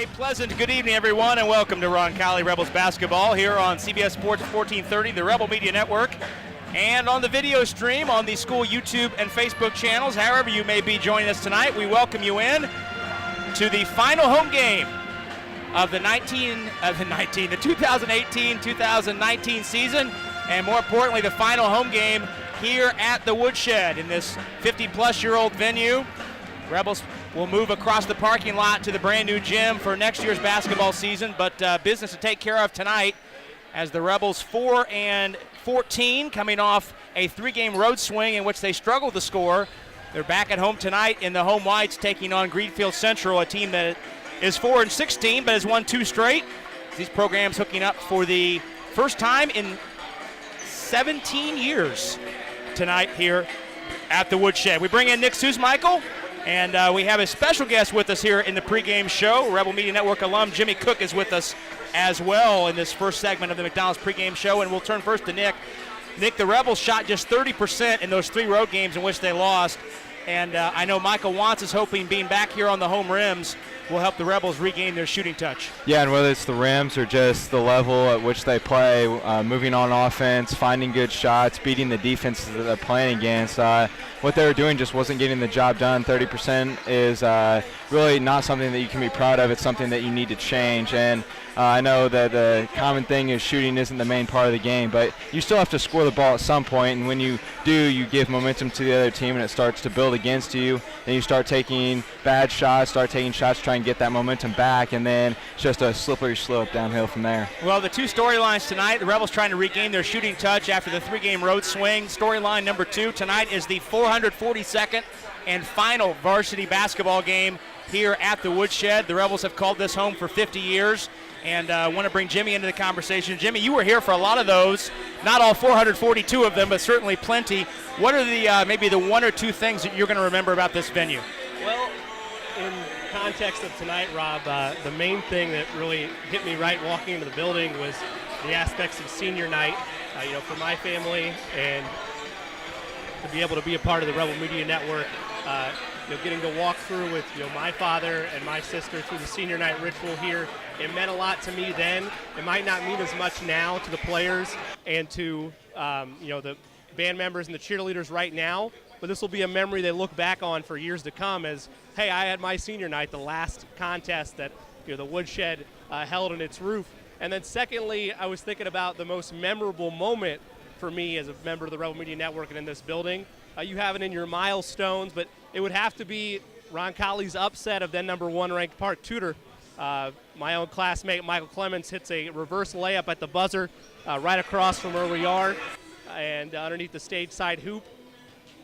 A pleasant good evening, everyone, and welcome to Roncall Rebels basketball here on CBS Sports 1430, the Rebel Media Network, and on the video stream on the school YouTube and Facebook channels. However you may be joining us tonight, we welcome you in to the final home game of the 2018-2019 season, and more importantly, the final home game here at the Woodshed in this 50-plus-year-old venue. Rebels will move across the parking lot to the brand new gym for next year's basketball season, but business to take care of tonight as the Rebels 4-14 coming off a three-game road swing in which they struggled to score. They're back at home tonight in the home whites taking on Greenfield Central, a team that is 4-16 but has won two straight. These programs hooking up for the first time in 17 years tonight here at the Woodshed. We bring in Nick Michael. And we have a special guest with us here in the pregame show. Rebel Media Network alum Jimmy Cook is with us as well in this first segment of the McDonald's pregame show. And we'll turn first to Nick. Nick, the Rebels shot just 30% in those three road games in which they lost. And I know Michael Wantz is hoping being back here on the home rims will help the Rebels regain their shooting touch. Yeah, and whether it's the rims or just the level at which they play, moving on offense, finding good shots, beating the defenses that they're playing against, what they were doing just wasn't getting the job done. 30% is really not something that you can be proud of. It's something that you need to change. And I know that the common thing is shooting isn't the main part of the game, but you still have to score the ball at some point, and when you do, you give momentum to the other team, and it starts to build against you. Then you start taking bad shots, start taking shots, try and get that momentum back, and then it's just a slippery slope downhill from there. Well, the two storylines tonight, the Rebels trying to regain their shooting touch after the three-game road swing. Storyline number two tonight is the 442nd and final varsity basketball game here at the Woodshed. The Rebels have called this home for 50 years. And I want to bring Jimmy into the conversation. Jimmy, you were here for a lot of those, not all 442 of them, but certainly plenty. What are the maybe the one or two things that you're going to remember about this venue? Well, in context of tonight, Rob, the main thing that really hit me right walking into the building was the aspects of senior night, for my family, and to be able to be a part of the Rebel Media Network. Getting to walk through with my father and my sister through the senior night ritual here. It meant a lot to me then. It might not mean as much now to the players and to the band members and the cheerleaders right now, but this will be a memory they look back on for years to come as, hey, I had my senior night, the last contest that the Woodshed held on its roof. And then secondly, I was thinking about the most memorable moment for me as a member of the Rebel Media Network and in this building. You have it in your milestones, but it would have to be Roncall's upset of then number one ranked Park Tudor. My own classmate Michael Clemens hits a reverse layup at the buzzer right across from where we are and underneath the stage side hoop.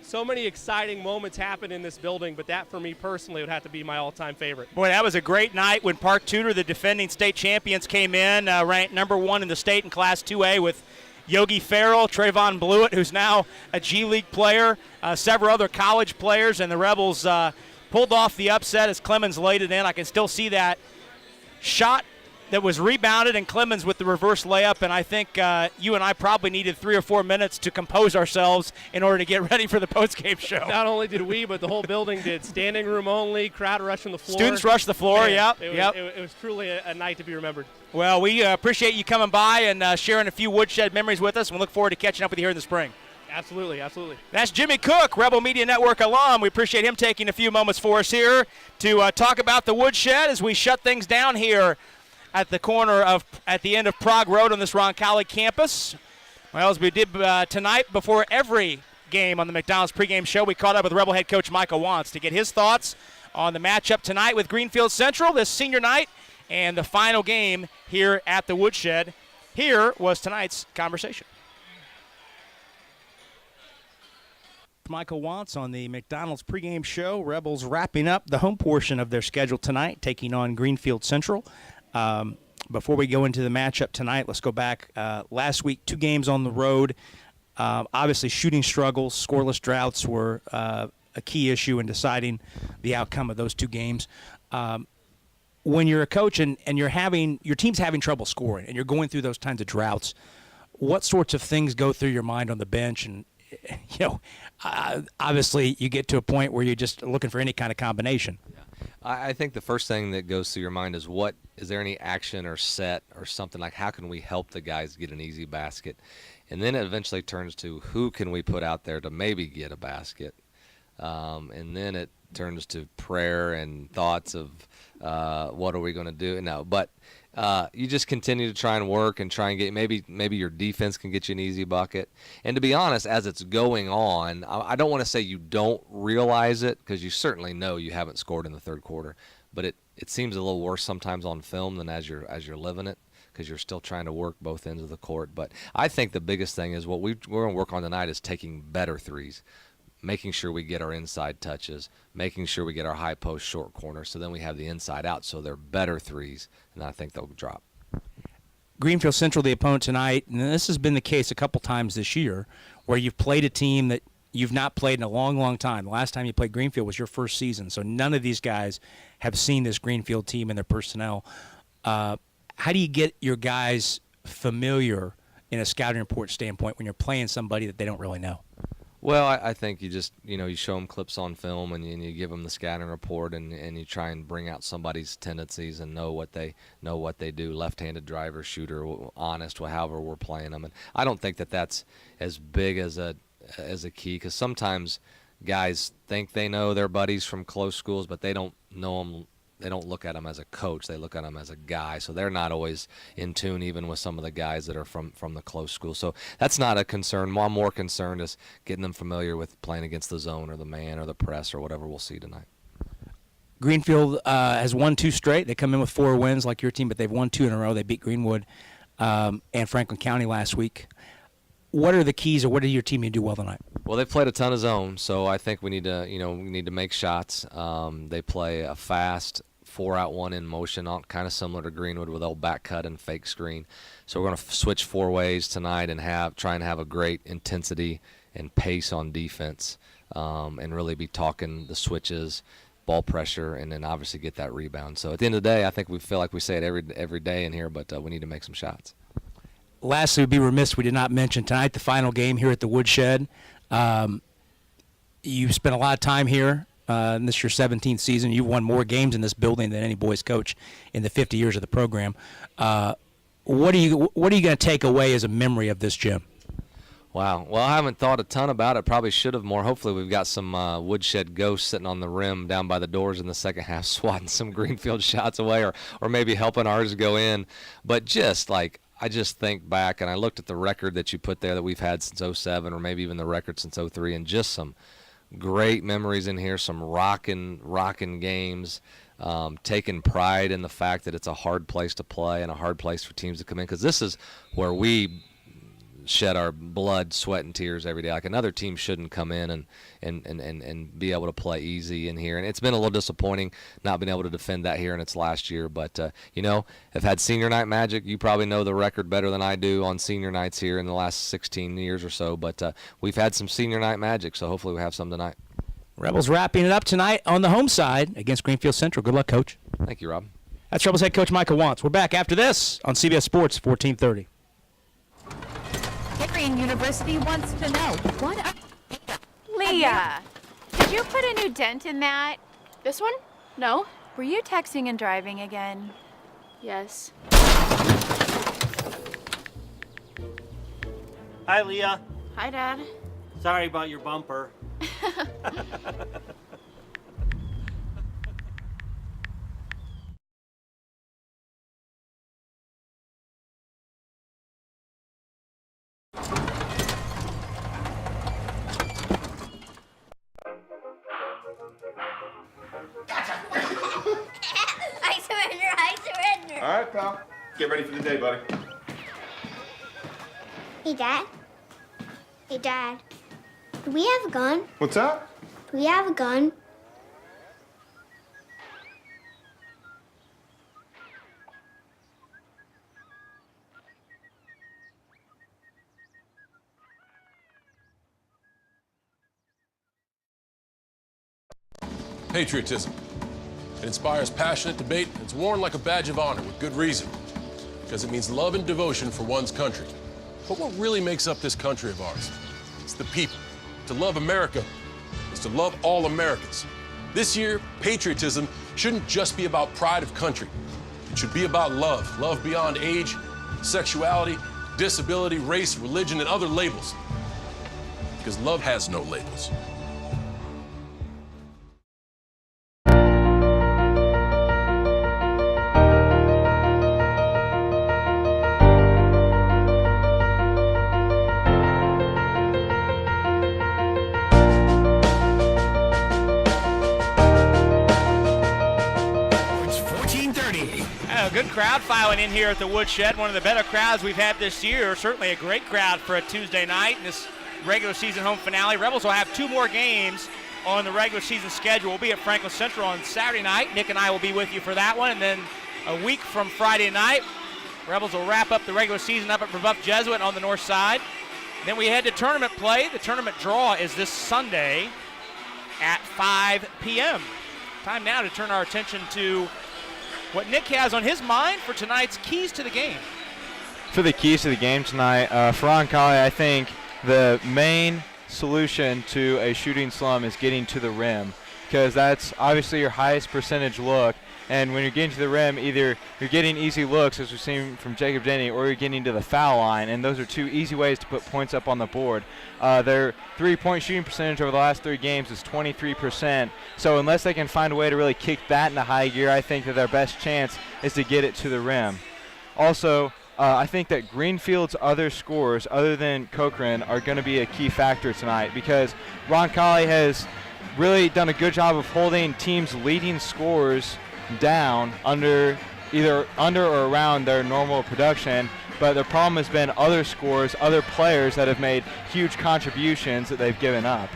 So many exciting moments happen in this building, but that for me personally would have to be my all-time favorite. Boy, that was a great night when Park Tudor, the defending state champions, came in, ranked number one in the state in Class 2A with Yogi Farrell, Trayvon Blewett, who's now a G League player, several other college players, and the Rebels pulled off the upset as Clemens laid it in. I can still see that shot that was rebounded, and Clemens with the reverse layup, and I think you and I probably needed 3 or 4 minutes to compose ourselves in order to get ready for the postgame show. Not only did we, but the whole building did. Standing room only, crowd rushing the floor. Students rushed the floor, Man, yep. It was truly a night to be remembered. Well, we appreciate you coming by and sharing a few Woodshed memories with us, and we look forward to catching up with you here in the spring. Absolutely, absolutely. That's Jimmy Cook, Rebel Media Network alum. We appreciate him taking a few moments for us here to talk about the Woodshed as we shut things down here at the end of Prague Road on this Roncall campus. Well, as we did tonight before every game on the McDonald's pregame show, we caught up with Rebel head coach Michael Wantz to get his thoughts on the matchup tonight with Greenfield Central, this senior night, and the final game here at the Woodshed. Here was tonight's conversation. Michael Wantz on the McDonald's pregame show. Rebels wrapping up the home portion of their schedule tonight, taking on Greenfield Central. Before we go into the matchup tonight, let's go back. Last week, 2 games on the road. Obviously, shooting struggles, scoreless droughts were a key issue in deciding the outcome of those 2 games. When you're a coach and your team's having trouble scoring and you're going through those kinds of droughts, what sorts of things go through your mind on the bench? And obviously you get to a point where you're just looking for any kind of combination. I think the first thing that goes through your mind is is there any action or set or something like how can we help the guys get an easy basket? And then it eventually turns to who can we put out there to maybe get a basket? And then it turns to prayer and thoughts of what are we going to do? No, but you just continue to try and work and try and get maybe your defense can get you an easy bucket. And to be honest, as it's going on, I don't want to say you don't realize it because you certainly know you haven't scored in the third quarter, but it seems a little worse sometimes on film than as you're living it because you're still trying to work both ends of the court. But I think the biggest thing is what we're going to work on tonight is taking better threes, making sure we get our inside touches, making sure we get our high post short corner, so then we have the inside out, so they're better threes, and I think they'll drop. Greenfield Central, the opponent tonight, and this has been the case a couple times this year, where you've played a team that you've not played in a long, long time. The last time you played Greenfield was your first season, so none of these guys have seen this Greenfield team and their personnel. How do you get your guys familiar in a scouting report standpoint when you're playing somebody that they don't really know? Well, I think you just, you show them clips on film and you give them the scouting report and you try and bring out somebody's tendencies and know what they do, left-handed driver, shooter, honest, however we're playing them. And I don't think that that's as big as a key because sometimes guys think they know their buddies from close schools, but they don't know them. They don't look at them as a coach. They look at them as a guy. So they're not always in tune even with some of the guys that are from the close school. So that's not a concern. I'm more concerned is getting them familiar with playing against the zone or the man or the press or whatever we'll see tonight. Greenfield has won 2 straight. They come in with 4 wins like your team, but they've won 2 in a row. They beat Greenwood and Franklin County last week. What are the keys, or what did your team need to do well tonight? Well, they've played a ton of zone, so I think we need to make shots. They play a fast 4-out-1 in motion, kind of similar to Greenwood with old back cut and fake screen. So we're going to switch 4 ways tonight and try and have a great intensity and pace on defense, and really be talking the switches, ball pressure, and then obviously get that rebound. So at the end of the day, I think we feel like we say it every day in here, but we need to make some shots. Lastly, we'd be remiss we did not mention tonight the final game here at the Woodshed. You've spent a lot of time here. And this is your 17th season. You've won more games in this building than any boys coach in the 50 years of the program. What are you going to take away as a memory of this gym? Wow. Well, I haven't thought a ton about it. Probably should have more. Hopefully we've got some Woodshed ghosts sitting on the rim down by the doors in the second half swatting some Greenfield shots away or maybe helping ours go in. But I just think back, and I looked at the record that you put there that we've had since 07 or maybe even the record since 03, and just some great memories in here, some rockin' games, taking pride in the fact that it's a hard place to play and a hard place for teams to come in, because this is where we shed our blood, sweat, and tears every day. Like another team shouldn't come in and be able to play easy in here. And it's been a little disappointing not being able to defend that here in its last year. But, I've had senior night magic. You probably know the record better than I do on senior nights here in the last 16 years or so. But we've had some senior night magic, so hopefully we have some tonight. Rebels wrapping it up tonight on the home side against Greenfield Central. Good luck, Coach. Thank you, Rob. That's Rebels head coach Michael Wantz. We're back after this on CBS Sports 1430. Pickering University wants to know, what are... Leah, did you put a new dent in that? This one? No. Were you texting and driving again? Yes. Hi, Leah. Hi, Dad. Sorry about your bumper. I surrender. All right, pal. Get ready for the day, buddy. Hey, Dad. Hey, Dad. Do we have a gun? What's that? Do we have a gun? Patriotism. It inspires passionate debate, and it's worn like a badge of honor with good reason, because it means love and devotion for one's country. But what really makes up this country of ours? It's the people. To love America is to love all Americans. This year, patriotism shouldn't just be about pride of country. It should be about love. Love beyond age, sexuality, disability, race, religion, and other labels. Because love has no labels. Good crowd filing in here at the Woodshed. One of the better crowds we've had this year. Certainly a great crowd for a Tuesday night in this regular season home finale. Rebels will have 2 more games on the regular season schedule. We'll be at Franklin Central on Saturday night. Nick and I will be with you for that one. And then a week from Friday night, Rebels will wrap up the regular season up at Brebeuf Jesuit on the north side. Then we head to tournament play. The tournament draw is this Sunday at 5 p.m. Time now to turn our attention to what Nick has on his mind for tonight's keys to the game. For the keys to the game tonight, for Roncall, I think the main solution to a shooting slum is getting to the rim, because that's obviously your highest percentage look. And when you're getting to the rim, either you're getting easy looks, as we've seen from Jacob Denny, or you're getting to the foul line, and those are 2 easy ways to put points up on the board. Their 3-point shooting percentage over the last 3 games is 23%. So unless they can find a way to really kick that into high gear, I think that their best chance is to get it to the rim. Also, I think that Greenfield's other scorers, other than Cochran, are going to be a key factor tonight, because Roncall has really done a good job of holding teams' leading scorers down either under or around their normal production, but the problem has been other scorers, other players that have made huge contributions that they've given up.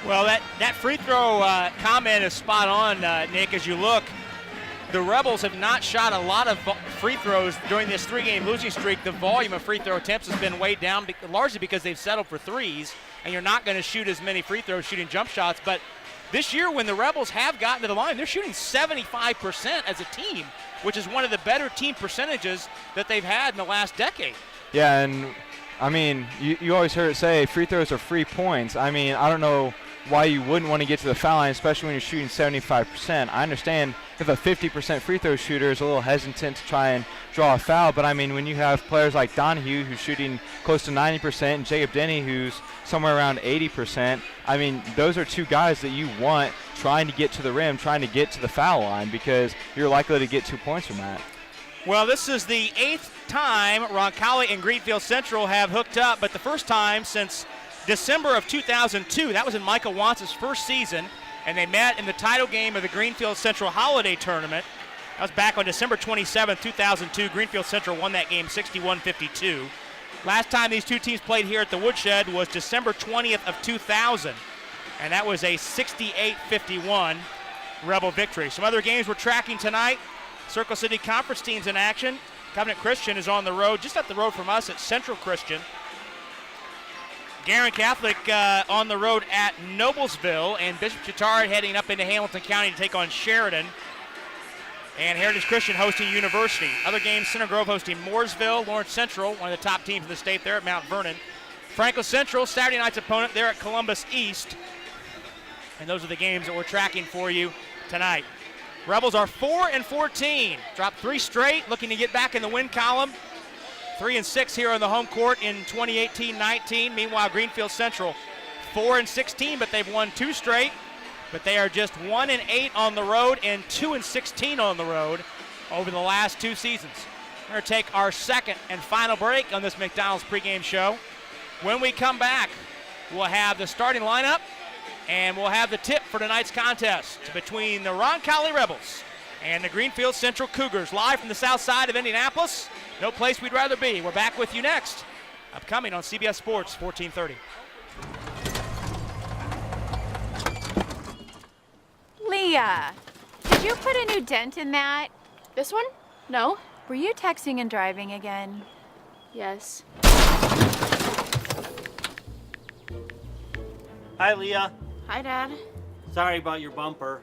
Well, that free throw comment is spot on, Nick. As you look, the Rebels have not shot a lot of free throws during this 3-game losing streak. The volume of free throw attempts has been weighed down largely because they've settled for threes, and you're not going to shoot as many free throws shooting jump shots. But this year, when the Rebels have gotten to the line, they're shooting 75% as a team, which is one of the better team percentages that they've had in the last decade. Yeah, and I mean, you always heard it say free throws are free points. I mean, I don't know why you wouldn't want to get to the foul line, especially when you're shooting 75%. I understand if a 50% free throw shooter is a little hesitant to try and draw a foul, but I mean, when you have players like Donahue, who's shooting close to 90%, and Jacob Denny, who's somewhere around 80%, I mean, those are 2 guys that you want trying to get to the rim, trying to get to the foul line, because you're likely to get 2 points from that. Well, this is the 8th time Roncall and Greenfield Central have hooked up, but the first time since December of 2002. That was in Michael Wantz's first season, and they met in the title game of the Greenfield Central Holiday Tournament. That was back on December 27, 2002. Greenfield Central won that game 61-52. Last time these 2 teams played here at the Woodshed was December 20th of 2000, and that was a 68-51 Rebel victory. Some other games we're tracking tonight. Circle City Conference teams in action. Covenant Christian is on the road, just up the road from us at Central Christian. Garin Catholic on the road at Noblesville, and Bishop Chatard heading up into Hamilton County to take on Sheridan. And Heritage Christian hosting University. Other games, Center Grove hosting Mooresville, Lawrence Central, one of the top teams in the state there at Mount Vernon. Franklin Central, Saturday night's opponent, there at Columbus East. And those are the games that we're tracking for you tonight. Rebels are 4-14, dropped 3 straight, looking to get back in the win column. 3-6 here on the home court in 2018-19. Meanwhile, Greenfield Central 4-16, but they've won 2 straight. But they are just 1-8 on the road and 2-16 on the road over the last 2 seasons. We're going to take our second and final break on this McDonald's pregame show. When we come back, we'll have the starting lineup and we'll have the tip for tonight's contest between the Roncall Rebels and the Greenfield Central Cougars, live from the south side of Indianapolis. No place we'd rather be. We're back with you next. Upcoming on CBS Sports 1430. Leah, did you put a new dent in that? This one? No. Were you texting and driving again? Yes. Hi, Leah. Hi, Dad. Sorry about your bumper.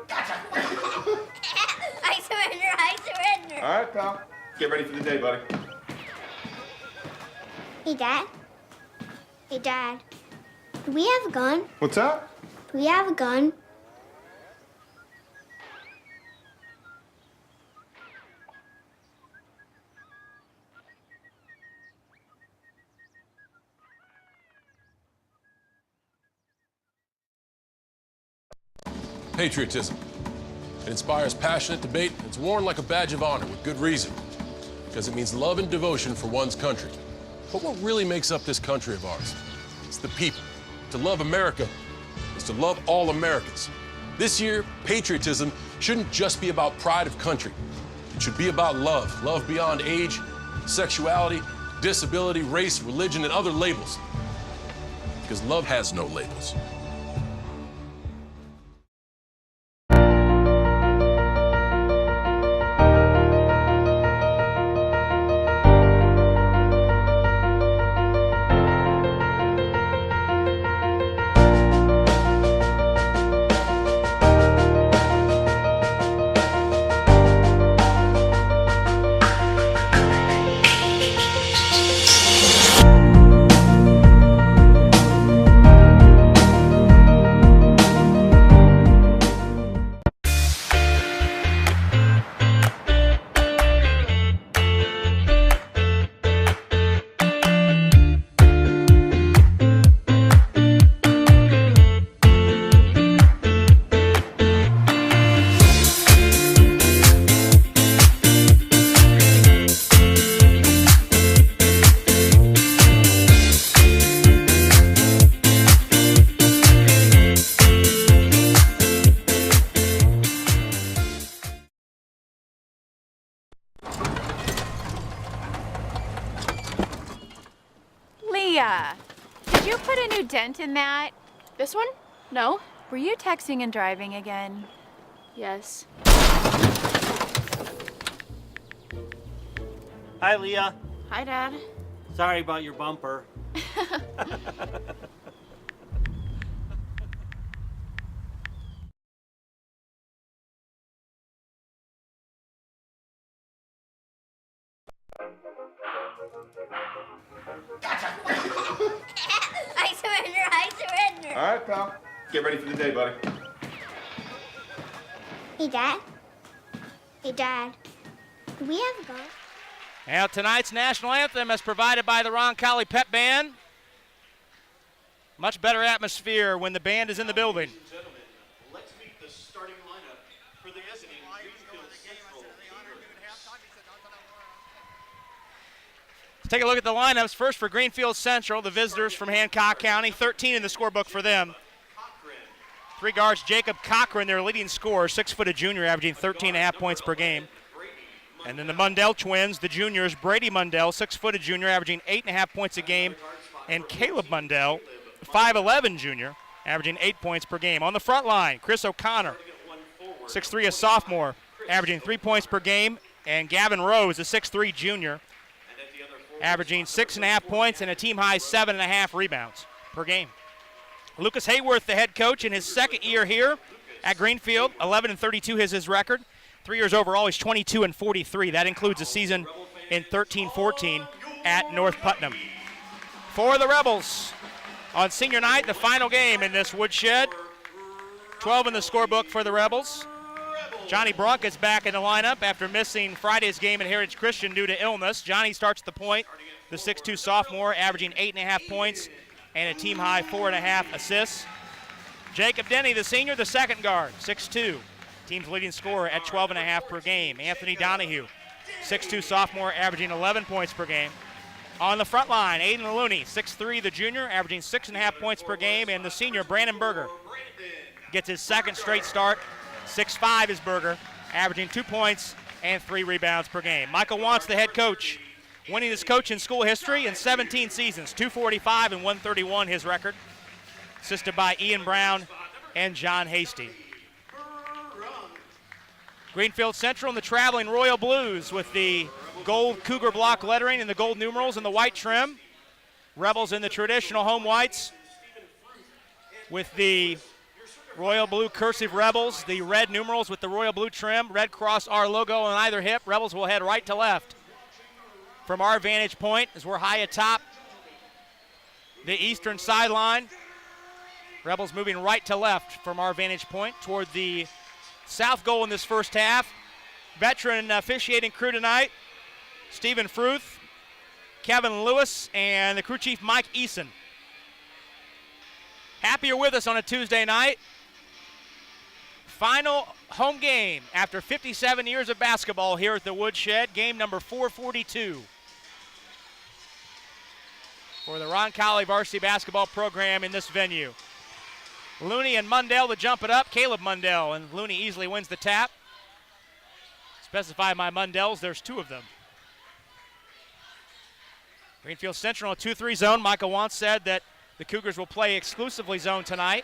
Gotcha! All right, pal. Get ready for the day, buddy. Hey, Dad. Hey, Dad. Do we have a gun? What's that? Do we have a gun? Patriotism. It inspires passionate debate. It's worn like a badge of honor with good reason, because it means love and devotion for one's country. But what really makes up this country of ours? It's the people. To love America is to love all Americans. This year, patriotism shouldn't just be about pride of country. It should be about love. Love beyond age, sexuality, disability, race, religion, and other labels. Because love has no labels. Leah, did you put a new dent in that? This one? No. Were you texting and driving again? Yes. Hi, Leah. Hi, Dad. Sorry about your bumper. I surrender, I surrender. All right, pal. Get ready for the day, buddy. Hey, Dad. Hey, Dad. Do we have a gun? Now tonight's national anthem is provided by the Roncall Pep Band. Much better atmosphere when the band is in the building. Let's meet the starting lineup for the visiting Greenfield Central. Let's take a look at the lineups. First for Greenfield Central, the visitors from Hancock County. 13 in the scorebook for them. Three guards, Jacob Cochran, their leading scorer, 6-foot junior, averaging 13.5 points per game. And then the Mundell twins, the juniors, Brady Mundell, 6-foot junior, averaging 8.5 points a game. And Caleb Mundell, 5'11 junior, averaging 8 points per game. On the front line, Chris O'Connor, 6'3", a sophomore, averaging 3 points per game. And Gavin Rose, a 6'3 junior, averaging 6.5 points and a team-high 7.5 rebounds per game. Lucas Hayworth, the head coach, in his second year here at Greenfield, 11-32 is his record. 3 years overall, he's 22-43. That includes a season in 13-14 at North Putnam. For the Rebels, on senior night, the final game in this woodshed. 12 in the scorebook for the Rebels. Johnny Brunk is back in the lineup after missing Friday's game at Heritage Christian due to illness. Johnny starts the point, the 6'2 sophomore, averaging 8.5 points and a team-high 4.5 assists. Jacob Denny, the senior, the second guard, 6'2", team's leading scorer at 12.5 per game. Anthony Donahue, 6'2 sophomore, averaging 11 points per game. On the front line, Aiden Looney, 6'3", the junior, averaging 6.5 points per game. And the senior, Brandon Berger, gets his second straight start. 6'5" is Berger, averaging 2 points and 3 rebounds per game. Michael Wantz, the head coach, winning his coach in school history in 17 seasons, 245 and 131 his record. Assisted by Ian Brown and John Hasty. Greenfield Central in the traveling Royal Blues with the gold Cougar block lettering and the gold numerals and the white trim. Rebels in the traditional home whites with the Royal blue cursive Rebels, the red numerals with the royal blue trim, Red Cross R logo on either hip. Rebels will head right to left. From our vantage point, as we're high atop the eastern sideline, Rebels moving right to left from our vantage point toward the south goal in this first half. Veteran officiating crew tonight, Stephen Fruth, Kevin Lewis, and the crew chief Mike Eason. Happy you're with us on a Tuesday night. Final home game after 57 years of basketball here at the Woodshed, game number 442 for the Roncall varsity basketball program in this venue. Looney and Mundell to jump it up. Caleb Mundell, and Looney easily wins the tap. Specify my Mundells, there's two of them. Greenfield Central in a 2-3 zone. Michael Wantz said that the Cougars will play exclusively zone tonight,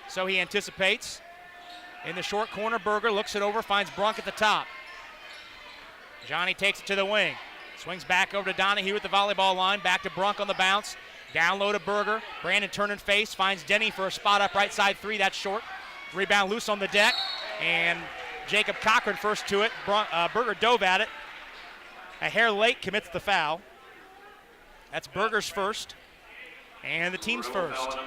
so he anticipates. In the short corner, Berger looks it over, finds Brunk at the top. Johnny takes it to the wing. Swings back over to Donahue at the volleyball line. Back to Brunk on the bounce. Down low to Berger. Brandon turning face. Finds Denny for a spot up right side three. That's short. Rebound loose on the deck. And Jacob Cochran first to it. Berger dove at it. A hair late, commits the foul. That's Berger's first. And the team's first.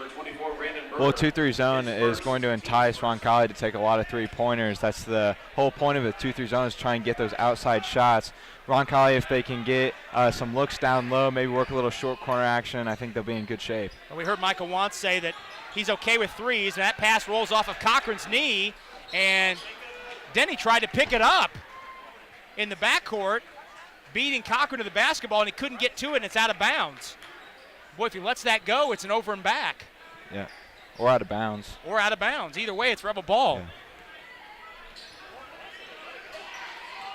Well, 2-3 zone is going to entice Roncall to take a lot of three-pointers. That's the whole point of the 2-3 zone, is try and get those outside shots. Roncall, if they can get some looks down low, maybe work a little short corner action, I think they'll be in good shape. Well, we heard Michael Wantz say that he's okay with threes, and that pass rolls off of Cochran's knee, and Denny tried to pick it up in the backcourt, beating Cochran to the basketball, and he couldn't get to it, and it's out of bounds. Boy, if he lets that go, it's an over and back. Yeah, or out of bounds. Or out of bounds. Either way, it's Rebel ball. Yeah.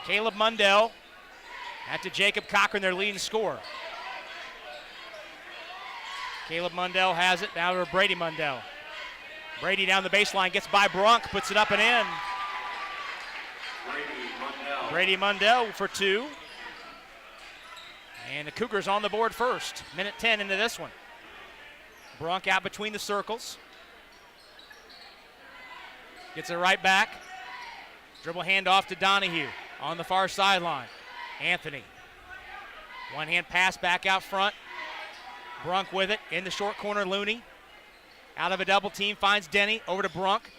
Caleb Mundell back to Jacob Cochran, their leading scorer. Caleb Mundell has it, now to Brady Mundell. Brady down the baseline, gets by Brunk, puts it up and in. Brady Mundell for two. And the Cougars on the board first. Minute 10 into this one. Brunk out between the circles. Gets it right back. Dribble handoff to Donahue on the far sideline. Anthony. One-hand pass back out front. Brunk with it in the short corner. Looney out of a double team, finds Denny. Over to Brunk.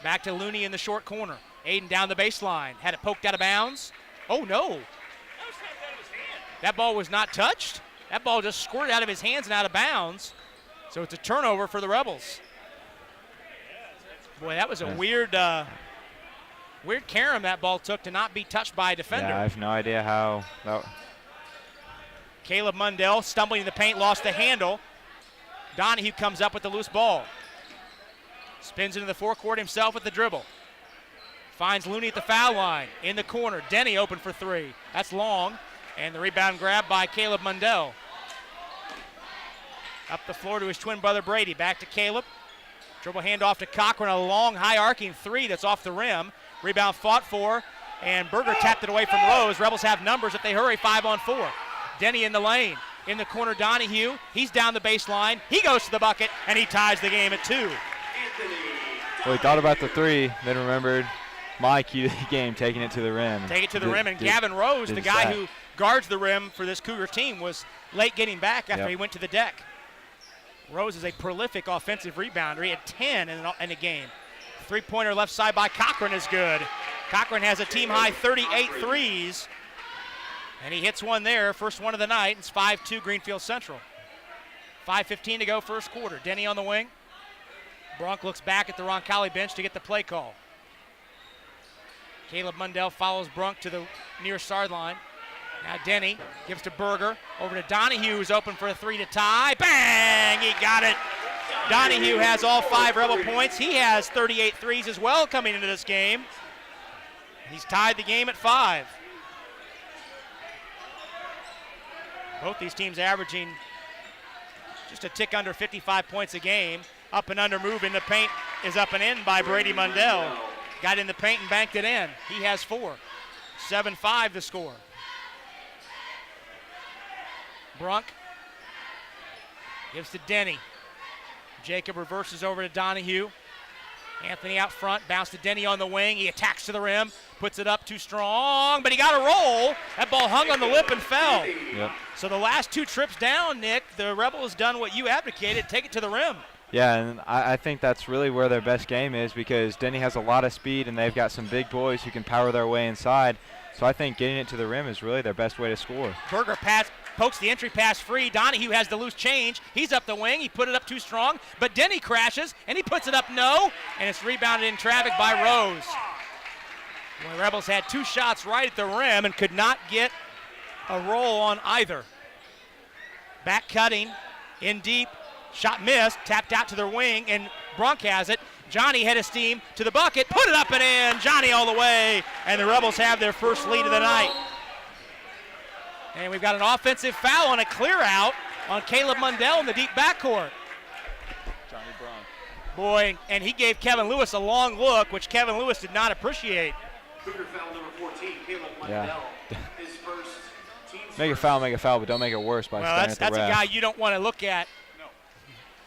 Back to Looney in the short corner. Aiden down the baseline. Had it poked out of bounds. Oh, no. That ball was not touched. That ball just squirted out of his hands and out of bounds. So it's a turnover for the Rebels. Boy, that was a weird carom that ball took to not be touched by a defender. Yeah, I have no idea how. Caleb Mundell stumbling in the paint, lost the handle. Donahue comes up with the loose ball. Spins into the forecourt himself with the dribble. Finds Looney at the foul line. In the corner, Denny open for three. That's long. And the rebound grab by Caleb Mundell. Up the floor to his twin brother Brady. Back to Caleb. Dribble handoff to Cochran. A long, high arcing three that's off the rim. Rebound fought for. And Berger tapped it away from Rose. Rebels have numbers if they hurry, 5-on-4. Denny in the lane. In the corner, Donahue. He's down the baseline. He goes to the bucket, and he ties the game at 2. Well, he thought about the three, then remembered my key to the game, taking it to the rim. Take it to the rim, and Gavin Rose, the guy who guards the rim for this Cougar team, was late getting back after he went to the deck. Rose is a prolific offensive rebounder. He had 10 in a game. Three-pointer left side by Cochran is good. Cochran has a team-high 38 threes, and he hits one there, first one of the night. It's 5-2 Greenfield Central. 5:15 to go first quarter. Denny on the wing. Brunk looks back at the Roncall bench to get the play call. Caleb Mundell follows Brunk to the near sideline. Now Denny gives to Berger. Over to Donahue, who's open for a three to tie. Bang! He got it. Donahue has all 5 Rebel points. He has 38 threes as well coming into this game. He's tied the game at 5. Both these teams averaging just a tick under 55 points a game. Up and under move in the paint is up and in by Brady Mundell. Got in the paint and banked it in. He has 4. 7-5 the score. Brunk gives to Denny. Jacob reverses over to Donahue. Anthony out front, bounce to Denny on the wing. He attacks to the rim, puts it up too strong, but he got a roll. That ball hung on the lip and fell. Yep. So the last 2 trips down, Nick, the Rebels done what you advocated, take it to the rim. Yeah, and I think that's really where their best game is, because Denny has a lot of speed and they've got some big boys who can power their way inside. So I think getting it to the rim is really their best way to score. Berger pokes the entry pass free. Donahue has the loose change. He's up the wing. He put it up too strong, but Denny crashes, and he puts it up no, and it's rebounded in traffic by Rose. The Rebels had 2 shots right at the rim and could not get a roll on either. Back cutting, in deep, shot missed, tapped out to the wing, and Brunk has it. Johnny head of steam to the bucket, put it up and in. Johnny all the way, and the Rebels have their first lead of the night. And we've got an offensive foul on a clear out on Caleb Mundell in the deep backcourt. Johnny Brown. Boy, and he gave Kevin Lewis a long look, which Kevin Lewis did not appreciate. Cougar foul number 14, Caleb Mundell. Yeah. His first, team's Make a foul, but don't make it worse by Well, staring at the that's a ref. guy you don't want to look at,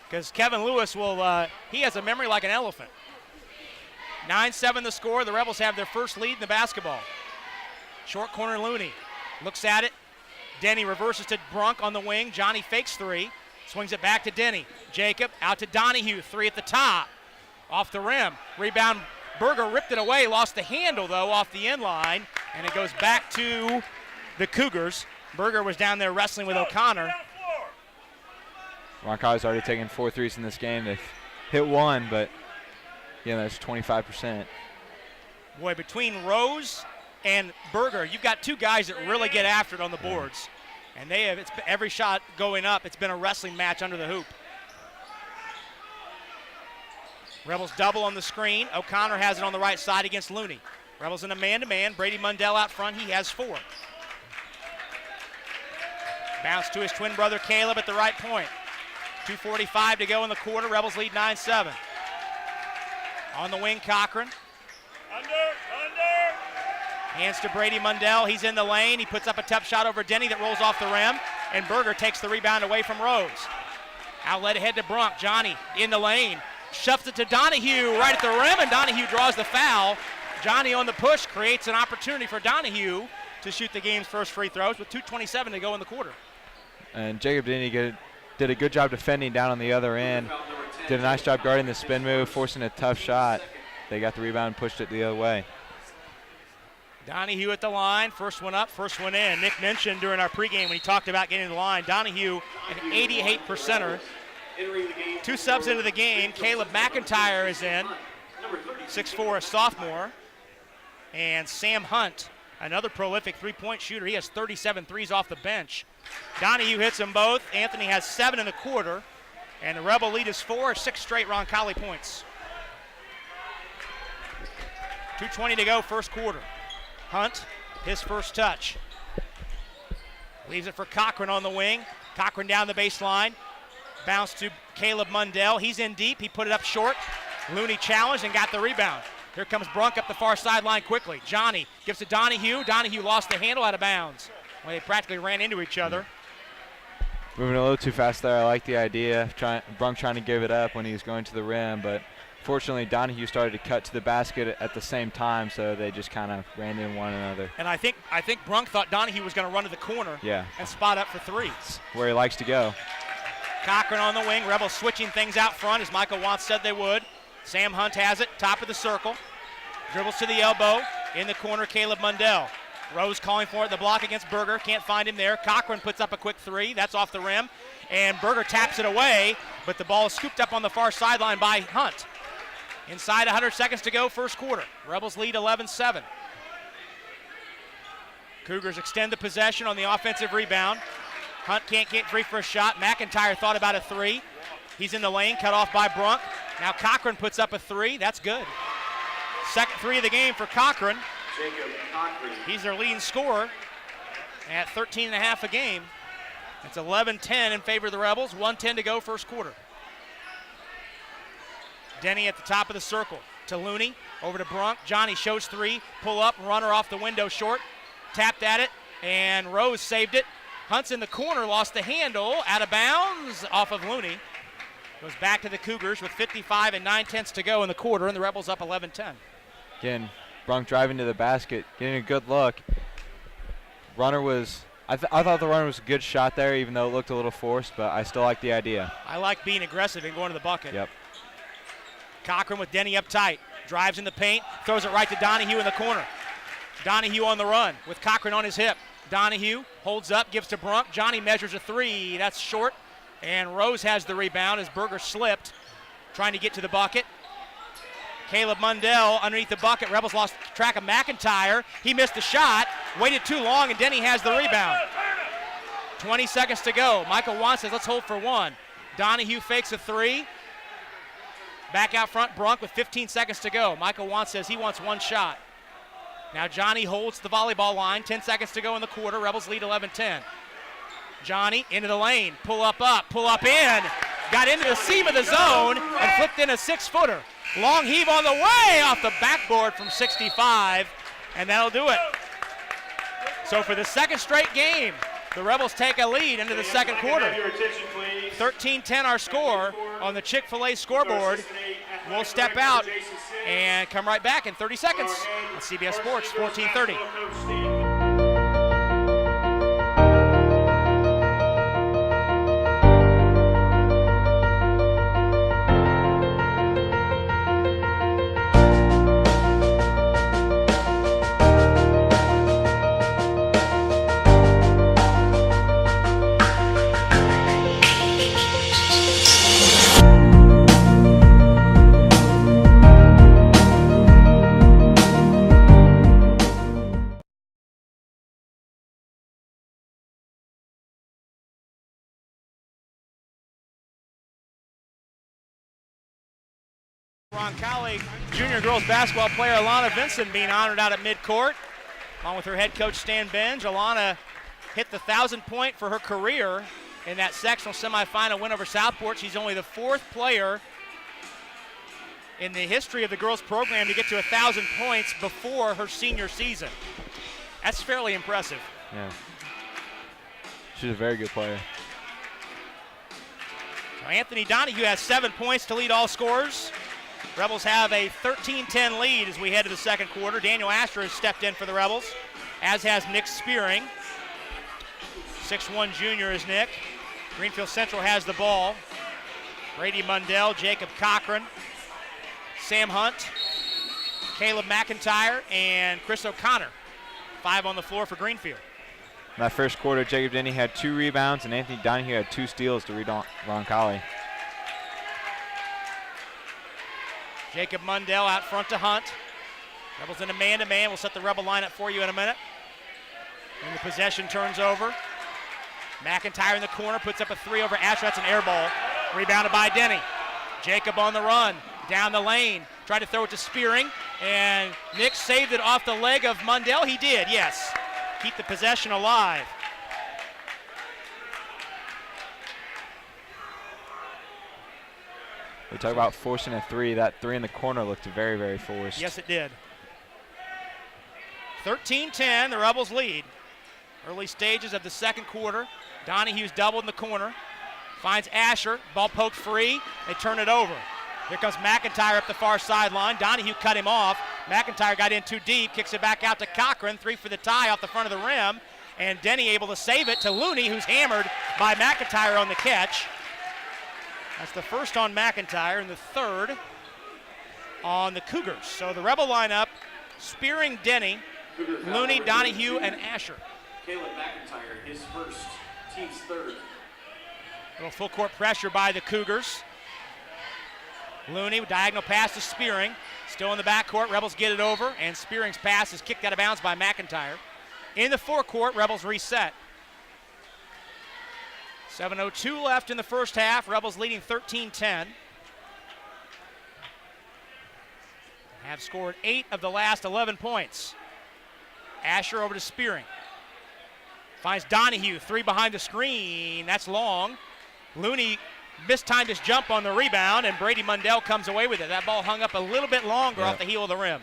because Kevin Lewis will, he has a memory like an elephant. 9-7 the score. The Rebels have their first lead in the basketball. Short corner Looney looks at it. Denny reverses to Brunk on the wing. Johnny fakes 3, swings it back to Denny. Jacob out to Donahue, 3 at the top, off the rim. Rebound, Berger ripped it away, lost the handle though off the end line, and it goes back to the Cougars. Berger was down there wrestling with O'Connor. Roncall's already taken 4 threes in this game. They've hit 1, but that's 25%. Boy, between Rose and Berger, you've got 2 guys that really get after it on the boards. And they have, every shot going up, it's been a wrestling match under the hoop. Rebels double on the screen. O'Connor has it on the right side against Looney. Rebels in a man-to-man. Brady Mundell out front. He has 4. Bounce to his twin brother Caleb at the right point. 2:45 to go in the quarter. Rebels lead 9-7. On the wing, Cochran. Hands to Brady Mundell. He's in the lane. He puts up a tough shot over Denny that rolls off the rim, and Berger takes the rebound away from Rose. Outlet ahead to Brunk. Johnny in the lane. Shoves it to Donahue right at the rim, and Donahue draws the foul. Johnny on the push creates an opportunity for Donahue to shoot the game's first free throws with 2:27 to go in the quarter. And Jacob Denny did a good job defending down on the other end. Did a nice job guarding the spin move, forcing a tough shot. They got the rebound and pushed it the other way. Donahue at the line, first one up, first one in. Nick mentioned during our pregame when he talked about getting to the line, Donahue an 88%er. 2 subs into the game. Caleb McIntyre is in, 6'4", a sophomore. And Sam Hunt, another prolific three-point shooter. He has 37 threes off the bench. Donahue hits them both. Anthony has 7 in the quarter. And the Rebel lead is 4, 6 straight Roncall points. 2:20 to go, first quarter. Hunt, his first touch. Leaves it for Cochran on the wing. Cochran down the baseline. Bounce to Caleb Mundell. He's in deep. He put it up short. Looney challenged and got the rebound. Here comes Brunk up the far sideline quickly. Johnny gives to Donahue. Donahue lost the handle out of bounds. Well, they practically ran into each other. Moving a little too fast there. I like the idea. Brunk trying to give it up when he was going to the rim, but fortunately Donahue started to cut to the basket at the same time, so they just kind of ran into one another. And I think Brunk thought Donahue was going to run to the corner and spot up for 3. Where he likes to go. Cochran on the wing. Rebels switching things out front as Michael Watts said they would. Sam Hunt has it, top of the circle. Dribbles to the elbow. In the corner, Caleb Mundell. Rose calling for it, the block against Berger. Can't find him there. Cochran puts up a quick 3. That's off the rim. And Berger taps it away, but the ball is scooped up on the far sideline by Hunt. Inside 100 seconds to go, first quarter. Rebels lead 11-7. Cougars extend the possession on the offensive rebound. Hunt can't get free for a shot. McIntyre thought about a 3. He's in the lane, cut off by Brunk. Now Cochran puts up a 3. That's good. Second 3 of the game for Cochran. He's their leading scorer at 13.5 a game. It's 11-10 in favor of the Rebels. 1:10 to go, first quarter. Denny at the top of the circle to Looney, over to Brunk. Johnny shows 3, pull up, runner off the window short. Tapped at it, and Rose saved it. Hunt's in the corner, lost the handle, out of bounds off of Looney. Goes back to the Cougars with 55 and 9/10 to go in the quarter, and the Rebels up 11-10. Again, Brunk driving to the basket, getting a good look. Runner was, I thought the runner was a good shot there, even though it looked a little forced, but I still like the idea. I like being aggressive and going to the bucket. Yep. Cochran with Denny up tight. Drives in the paint, throws it right to Donahue in the corner. Donahue on the run with Cochran on his hip. Donahue holds up, gives to Brunk. Johnny measures a three. That's short. And Rose has the rebound as Berger slipped, trying to get to the bucket. Caleb Mundell underneath the bucket. Rebels lost track of McIntyre. He missed the shot, waited too long, and Denny has the rebound. 20 seconds to go. Michael Wan says, let's hold for one. Donahue fakes a three. Back out front, Brunk with 15 seconds to go. Michael Wan says he wants one shot. Now Johnny holds the volleyball line. 10 seconds to go in the quarter. Rebels lead 11-10. Johnny into the lane. Pull up in. Got into the seam of the zone and flipped in a 6-footer. Long heave on the way off the backboard from 65, and that'll do it. So for the second straight game, the Rebels take a lead into the second quarter. 13-10 our score on the Chick-fil-A scoreboard. We'll step out and come right back in 30 seconds on CBS Sports 1430. Roncall junior girls basketball player Alana Vinson being honored out at midcourt, along with her head coach Stan Benj. Alana hit the 1,000-point for her career in that sectional semifinal win over Southport. She's only the 4th player in the history of the girls program to get to 1,000 points before her senior season. That's fairly impressive. Yeah. She's a very good player. So Anthony Donahue has 7 points to lead all scorers. Rebels have a 13-10 lead as we head to the second quarter. Daniel Asher has stepped in for the Rebels, as has Nick Spearing. 6'1 junior is Nick. Greenfield Central has the ball. Brady Mundell, Jacob Cochran, Sam Hunt, Caleb McIntyre, and Chris O'Connor. 5 on the floor for Greenfield. In that first quarter, Jacob Denny had 2 rebounds, and Anthony Donahue had 2 steals to read Roncall. Jacob Mundell out front to Hunt. Rebels in a man-to-man. We'll set the Rebel lineup for you in a minute. And the possession turns over. McIntyre in the corner puts up a 3 over Asher. That's an air ball. Rebounded by Denny. Jacob on the run. Down the lane. Tried to throw it to Spearing. And Nick saved it off the leg of Mundell. He did, yes. Keep the possession alive. We talk about forcing a 3. That 3 in the corner looked very, very forced. Yes, it did. 13-10, the Rebels lead. Early stages of the second quarter. Donahue's doubled in the corner. Finds Asher. Ball poked free. They turn it over. Here comes McIntyre up the far sideline. Donahue cut him off. McIntyre got in too deep. Kicks it back out to Cochran. 3 for the tie off the front of the rim. And Denny able to save it to Looney, who's hammered by McIntyre on the catch. That's the first on McIntyre and the 3rd on the Cougars. So the Rebel lineup, Spearing, Denny, Looney, Donahue, and Asher. Caleb McIntyre, his first, team's 3rd. Little full court pressure by the Cougars. Looney with diagonal pass to Spearing. Still in the backcourt, Rebels get it over, and Spearing's pass is kicked out of bounds by McIntyre. In the forecourt, Rebels reset. 7:02 left in the first half. Rebels leading 13-10. Have scored 8 of the last 11 points. Asher over to Spearing. Finds Donahue, 3 behind the screen. That's long. Looney mistimed his jump on the rebound, and Brady Mundell comes away with it. That ball hung up a little bit longer off the heel of the rim.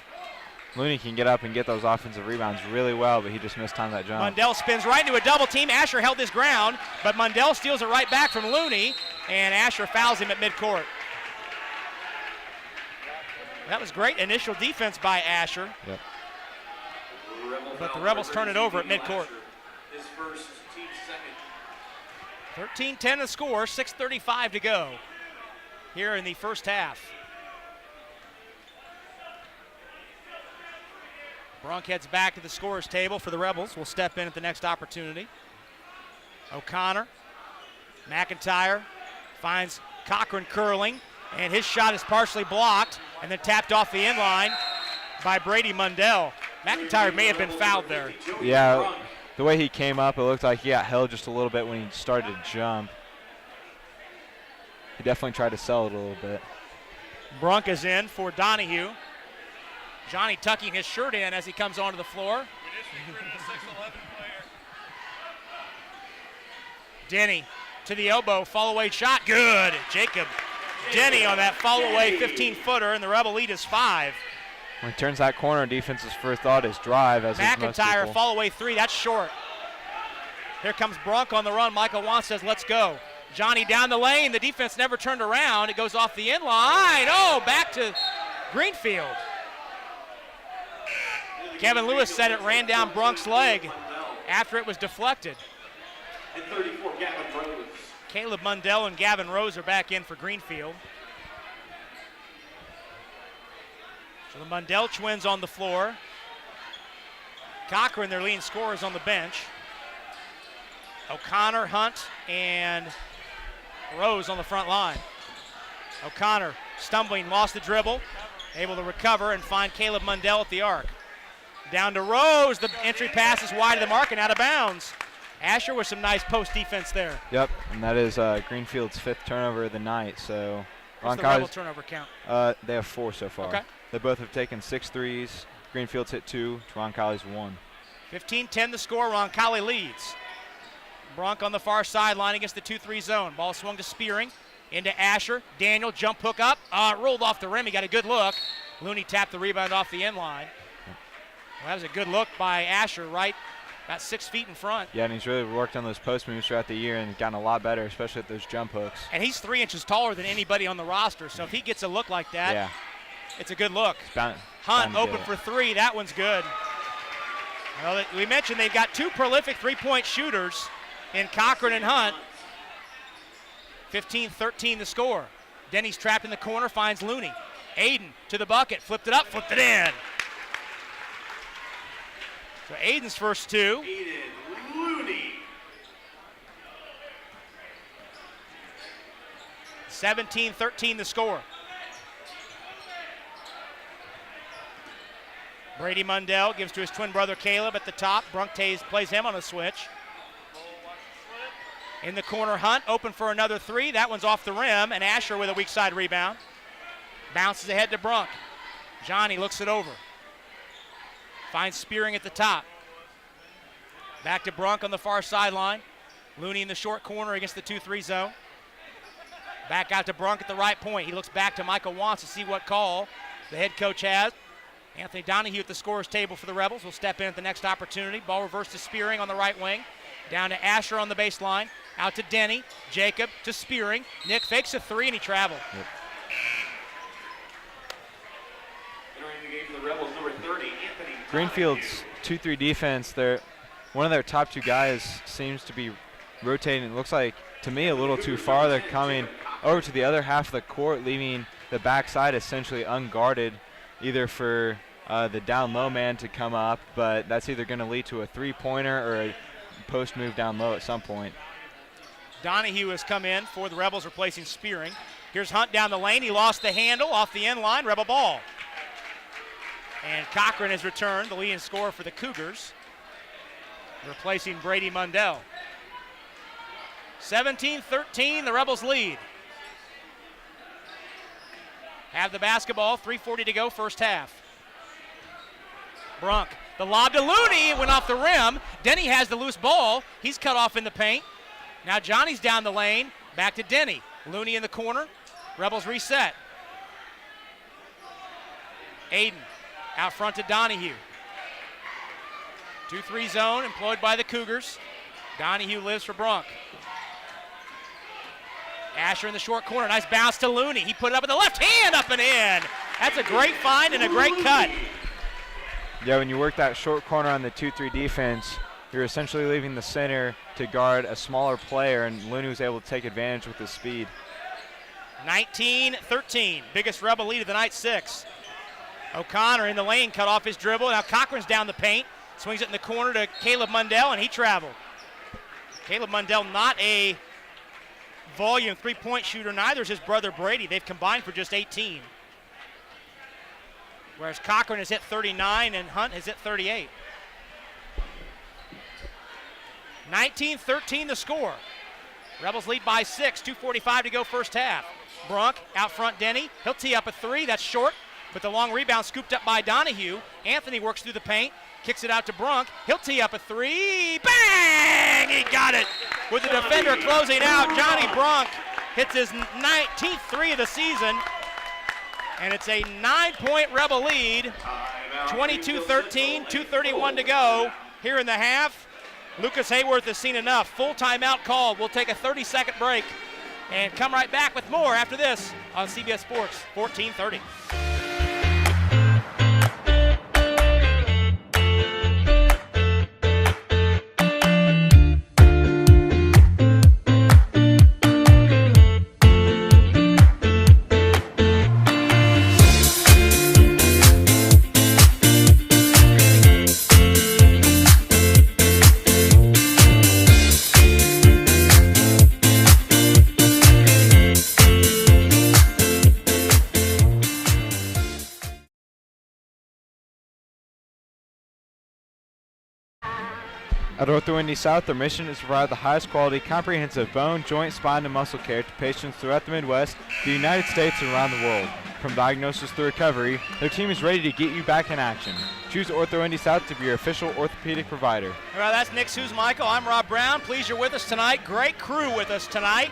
Looney can get up and get those offensive rebounds really well, but he just mistimed that jump. Mundell spins right into a double team. Asher held his ground, but Mundell steals it right back from Looney. and Asher fouls him at midcourt. That was great initial defense by Asher. Yep. But the Rebels turn it over at midcourt. His first, team second. 13-10 the score, 6:35 to go here in the first half. Brunk heads back to the scorer's table for the Rebels. Will step in at the next opportunity. O'Connor, McIntyre finds Cochran curling, and his shot is partially blocked and then tapped off the inline by Brady Mundell. McIntyre may have been fouled there. Yeah, the way he came up, it looked like he got held just a little bit when he started to jump. He definitely tried to sell it a little bit. Brunk is in for Donahue. Johnny tucking his shirt in as he comes onto the floor. Denny to the elbow, fall-away shot, good. Jacob Denny on that fall-away 15-footer, and the Rebel lead is 5. When he turns that corner, defense's first thought is drive. As McIntyre, fall-away 3, that's short. Here comes Brunk on the run. Michael Wants says, let's go. Johnny down the lane. The defense never turned around. It goes off the inline. Oh, back to Greenfield. Kevin Lewis said it ran down Brunk's leg after it was deflected. And 34, Gavin Rose. Caleb Mundell and Gavin Rose are back in for Greenfield. So the Mundell twins on the floor. Cochran, their leading scorers, on the bench. O'Connor, Hunt, and Rose on the front line. O'Connor stumbling, lost the dribble, able to recover and find Caleb Mundell at the arc. Down to Rose, the entry pass is wide of the mark and out of bounds. Asher with some nice post defense there. Yep, and that is Greenfield's 5th turnover of the night. So what's the Rebel turnover count? They have 4 so far. Okay. They both have taken 6 threes. Greenfield's hit 2, Roncall's 1. 15-10 the score, Roncall leads. Brunk on the far sideline against the 2-3 zone. Ball swung to Spearing, into Asher. Daniel, jump hook up, rolled off the rim. He got a good look. Looney tapped the rebound off the end line. Well, that was a good look by Asher, right about 6 feet in front. Yeah, and he's really worked on those post moves throughout the year and gotten a lot better, especially at those jump hooks. And he's 3 inches taller than anybody on the roster, so if he gets a look like that, it's a good look. Hunt open for 3. That one's good. Well, we mentioned they've got 2 prolific three-point shooters in Cochran and Hunt. 15-13 the score. Denny's trapped in the corner, finds Looney. Aiden to the bucket, flipped it up, flipped it in. So Aiden's first 2. Aiden Looney. 17-13 the score. Brady Mundell gives to his twin brother Caleb at the top. Brunk plays him on a switch. In the corner, Hunt open for another 3. That one's off the rim, and Asher with a weak side rebound. Bounces ahead to Brunk. Johnny looks it over. Finds Spearing at the top. Back to Brunk on the far sideline. Looney in the short corner against the 2-3 zone. Back out to Brunk at the right point. He looks back to Michael Wants to see what call the head coach has. Anthony Donahue at the scorer's table for the Rebels will step in at the next opportunity. Ball reversed to Spearing on the right wing. Down to Asher on the baseline. Out to Denny. Jacob to Spearing. Nick fakes a 3 and he traveled. Yep. Entering the game for the Rebels, number 30, Anthony Greenfield's 2-3 defense, one of their top 2 guys seems to be rotating. It looks like, to me, a little too far. They're coming over to the other half of the court, leaving the backside essentially unguarded, either for the down low man to come up, but that's either going to lead to a 3-pointer or a post move down low at some point. Donahue has come in for the Rebels, replacing Spearing. Here's Hunt down the lane. He lost the handle off the end line. Rebel ball. And Cochran has returned, the leading scorer for the Cougars, replacing Brady Mundell. 17-13, the Rebels lead. Have the basketball, 3:40 to go, first half. Brunk, the lob to Looney, it went off the rim. Denny has the loose ball. He's cut off in the paint. Now Johnny's down the lane, back to Denny. Looney in the corner, Rebels reset. Aiden out front to Donahue. 2-3 zone employed by the Cougars. Donahue lives for Brunk. Asher in the short corner. Nice bounce to Looney. He put it up with the left hand, up and in. That's a great find and a great cut. Yeah, when you work that short corner on the 2-3 defense, you're essentially leaving the center to guard a smaller player, and Looney was able to take advantage with his speed. 19-13, biggest Rebel lead of the night, 6. O'Connor in the lane, cut off his dribble. Now Cochran's down the paint, swings it in the corner to Caleb Mundell, and he traveled. Caleb Mundell not a volume three-point shooter, neither is his brother Brady. They've combined for just 18. Whereas Cochran has hit 39 and Hunt has hit 38. 19-13 the score. Rebels lead by 6, 2:45 to go first half. Brunk out front Denny. He'll tee up a 3, that's short, but the long rebound scooped up by Donahue. Anthony works through the paint, kicks it out to Brunk. He'll tee up a 3, bang! He got it with the defender closing out. Johnny Brunk hits his 19th 3 of the season, and it's a 9-point Rebel lead. 22-13, 2:31 to go here in the half. Lucas Hayworth has seen enough. Full timeout called. We'll take a 30-second break and come right back with more after this on CBS Sports 1430. At Ortho Indy South, their mission is to provide the highest quality, comprehensive bone, joint, spine, and muscle care to patients throughout the Midwest, the United States, and around the world. From diagnosis to recovery, their team is ready to get you back in action. Choose Ortho Indy South to be your official orthopedic provider. All right, that's Nick Michael. I'm Rob Brown. Pleased you're with us tonight. Great crew with us tonight.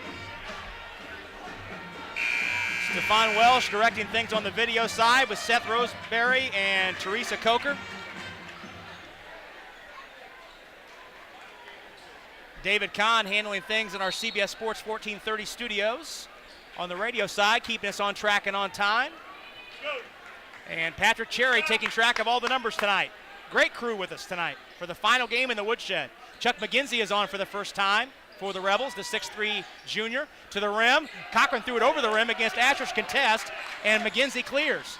Stefan Welsh directing things on the video side with Seth Roseberry and Teresa Coker. David Kahn handling things in our CBS Sports 1430 studios. On the radio side, keeping us on track and on time. And Patrick Cherry taking track of all the numbers tonight. Great crew with us tonight for the final game in the Woodshed. Chuck McGinsey is on for the first time for the Rebels, the 6'3 junior. To the rim. Cochran threw it over the rim against Asher's contest, and McGinsey clears.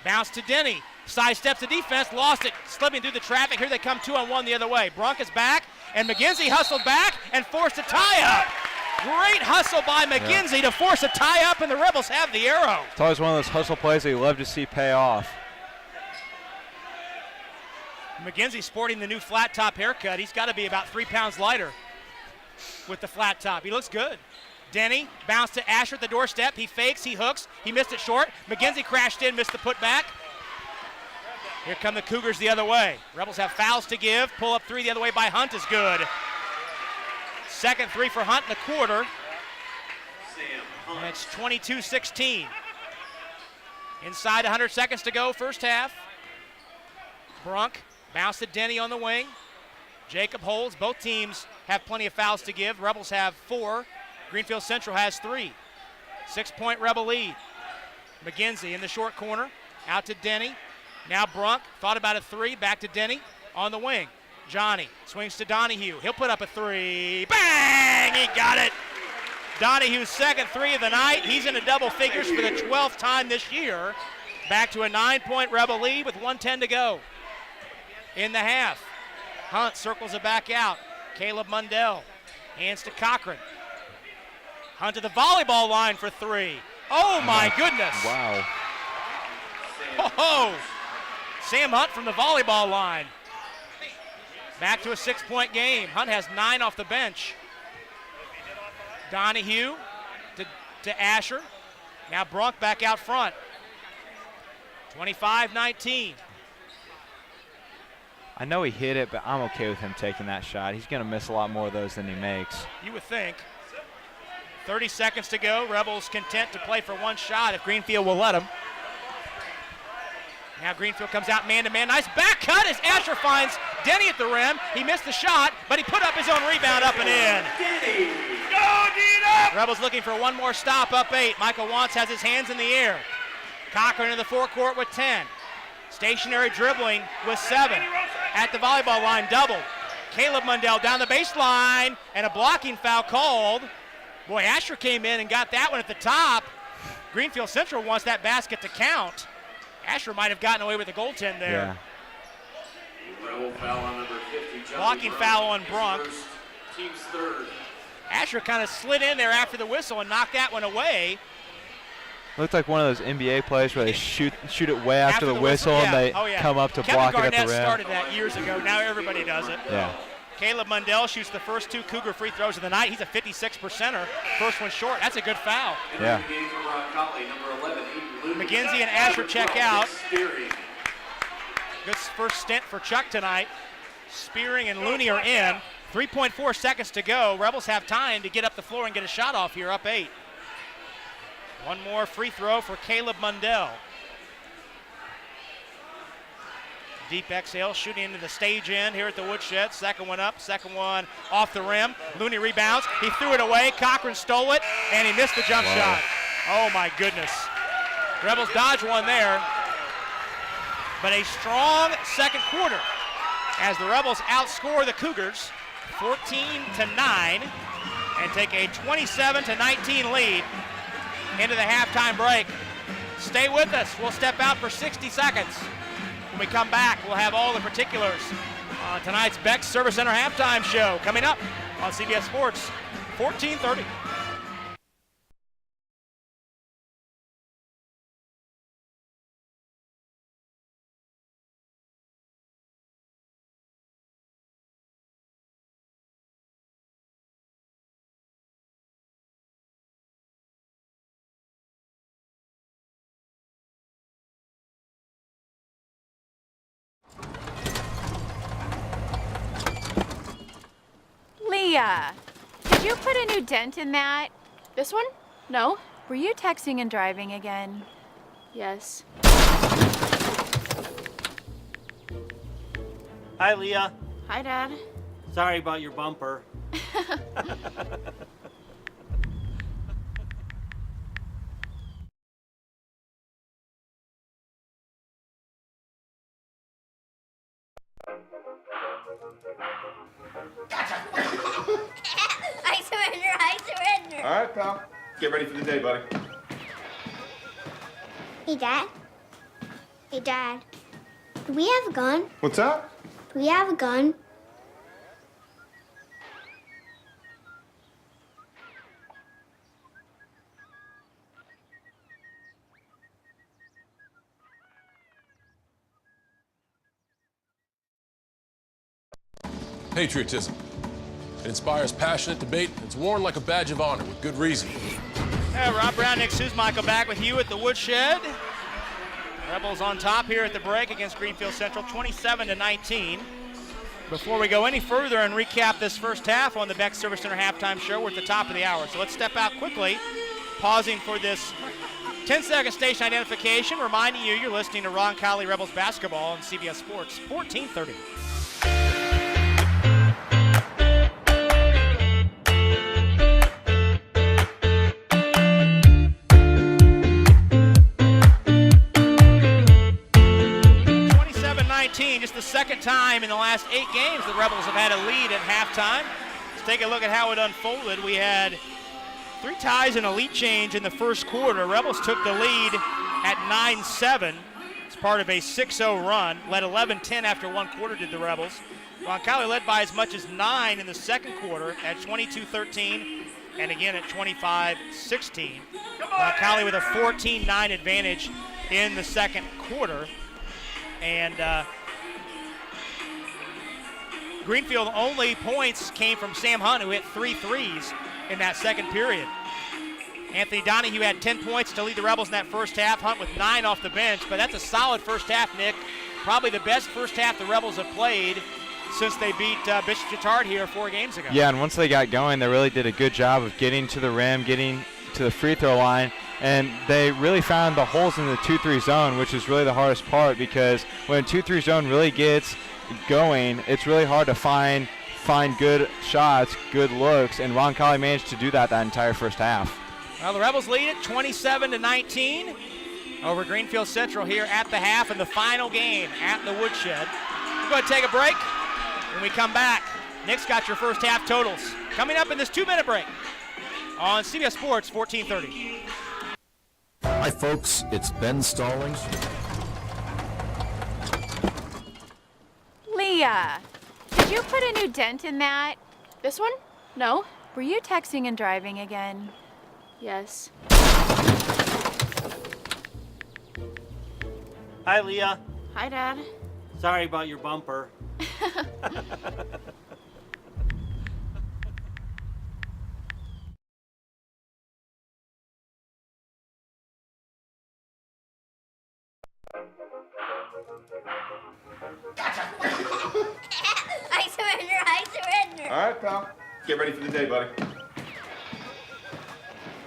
Bounce to Denny. Side steps the defense, lost it, slipping through the traffic. Here they come 2-on-1 the other way. Brunk is back, and McGinsey hustled back and forced a tie-up. Great hustle by McGinsey to force a tie-up, and the Rebels have the arrow. It's always one of those hustle plays that you love to see pay off. McGinsey sporting the new flat top haircut. He's got to be about 3 pounds lighter with the flat top. He looks good. Denny bounced to Asher at the doorstep. He fakes, he hooks, he missed it short. McGinsey crashed in, missed the putback. Here come the Cougars the other way. Rebels have fouls to give. Pull up 3 the other way by Hunt is good. Second 3 for Hunt in the quarter. And it's 22-16. Inside 100 seconds to go, first half. Brunk bounce to Denny on the wing. Jacob holds. Both teams have plenty of fouls to give. Rebels have 4. Greenfield Central has 3. 6-point Rebel lead. McGinsey in the short corner. Out to Denny. Now Brunk thought about a 3. Back to Denny on the wing. Johnny swings to Donahue. He'll put up a 3. Bang! He got it. Donahue's second 3 of the night. He's into double figures for the 12th time this year. Back to a 9-point Rebel lead with 1:10 to go in the half. Hunt circles it back out. Caleb Mundell hands to Cochran. Hunt to the volleyball line for 3. Oh my goodness. Wow. Oh, Sam Hunt from the volleyball line. Back to a 6-point game. Hunt has 9 off the bench. Donahue to Asher. Now Brunk back out front. 25-19. I know he hit it, but I'm okay with him taking that shot. He's going to miss a lot more of those than he makes. You would think. 30 seconds to go. Rebels content to play for 1 shot if Greenfield will let him. Now Greenfield comes out man-to-man. Nice back cut as Asher finds Denny at the rim. He missed the shot, but he put up his own rebound up and in. Denny, go, Dina! Rebels looking for one more stop, up 8. Michael Wantz has his hands in the air. Cochran in the forecourt with 10. Stationary dribbling with 7. At the volleyball line, double. Caleb Mundell down the baseline, and a blocking foul called. Boy, Asher came in and got that one at the top. Greenfield Central wants that basket to count. Asher might have gotten away with the goaltend there. Rebel foul on number 50. Blocking foul on Brunk. Team's third. Asher kind of slid in there after the whistle and knocked that one away. Looked like one of those NBA plays where they shoot it way after the whistle yeah. and they Oh, yeah. come up to Kevin block Garnett it at the rim. Started that years ago. Now everybody does it. Yeah. Caleb Mundell shoots the first 2 Cougar free throws of the night. He's a 56%er. First one short. That's a good foul. Yeah. McKenzie and Asher check out. Good first stint for Chuck tonight. Spearing and Looney are in. 3.4 seconds to go. Rebels have time to get up the floor and get a shot off here, up 8. One more free throw for Caleb Mundell. Deep exhale, shooting into the stage end here at the Woodshed. Second one up, second one off the rim. Looney rebounds. He threw it away. Cochran stole it, and he missed the jump shot. Oh, my goodness. Rebels dodge one there. But a strong second quarter as the Rebels outscore the Cougars 14-9 and take a 27-19 lead into the halftime break. Stay with us. We'll step out for 60 seconds. When we come back, we'll have all the particulars on tonight's Beck's Service Center halftime show coming up on CBS Sports 1430. Leah, did you put a new dent in that? This one? No. Were you texting and driving again? Yes. Hi, Leah. Hi, Dad. Sorry about your bumper. I surrender. All right, pal. Get ready for the day, buddy. Hey, Dad. Hey, Dad. Do we have a gun? What's that? Do we have a gun? Patriotism. It inspires passionate debate. It's worn like a badge of honor with good reason. Rob Brown, Nick Michael back with you at the Woodshed. Rebels on top here at the break against Greenfield Central, 27-19. Before we go any further and recap this first half on the Beck Service Center halftime show, we're at the top of the hour. So let's step out quickly, pausing for this 10-second station identification, reminding you you're listening to Roncall Rebels basketball on CBS Sports 1430. Just the second time in the last 8 games the Rebels have had a lead at halftime. Let's take a look at how it unfolded. We had 3 ties and a lead change in the first quarter. Rebels took the lead at 9-7. It's part of a 6-0 run. Led 11-10 after 1 quarter did the Rebels. Roncall led by as much as 9 in the second quarter at 22-13 and again at 25-16. Roncall with a 14-9 advantage in the second quarter. And Greenfield only points came from Sam Hunt, who hit 3 threes in that second period. Anthony Donahue had 10 points to lead the Rebels in that first half. Hunt with 9 off the bench, but that's a solid first half, Nick. Probably the best first half the Rebels have played since they beat Bishop Chatard here 4 games ago. Yeah, and once they got going, they really did a good job of getting to the rim, getting to the free throw line, and they really found the holes in the 2-3 zone, which is really the hardest part, because when 2-3 zone really gets going, it's really hard to find find good shots, good looks, and Roncall managed to do that entire first half. Well, the Rebels lead it 27-19 over Greenfield Central here at the half in the final game at the Woodshed. We're going to take a break. When we come back, Nick's got your first half totals coming up in this 2-minute break on CBS Sports 1430. Hi, folks. It's Ben Stallings. Leah, did you put a new dent in that? This one? No. Were you texting and driving again? Yes. Hi, Leah. Hi, Dad. Sorry about your bumper. I surrender, I surrender. All right, pal. Get ready for the day, buddy.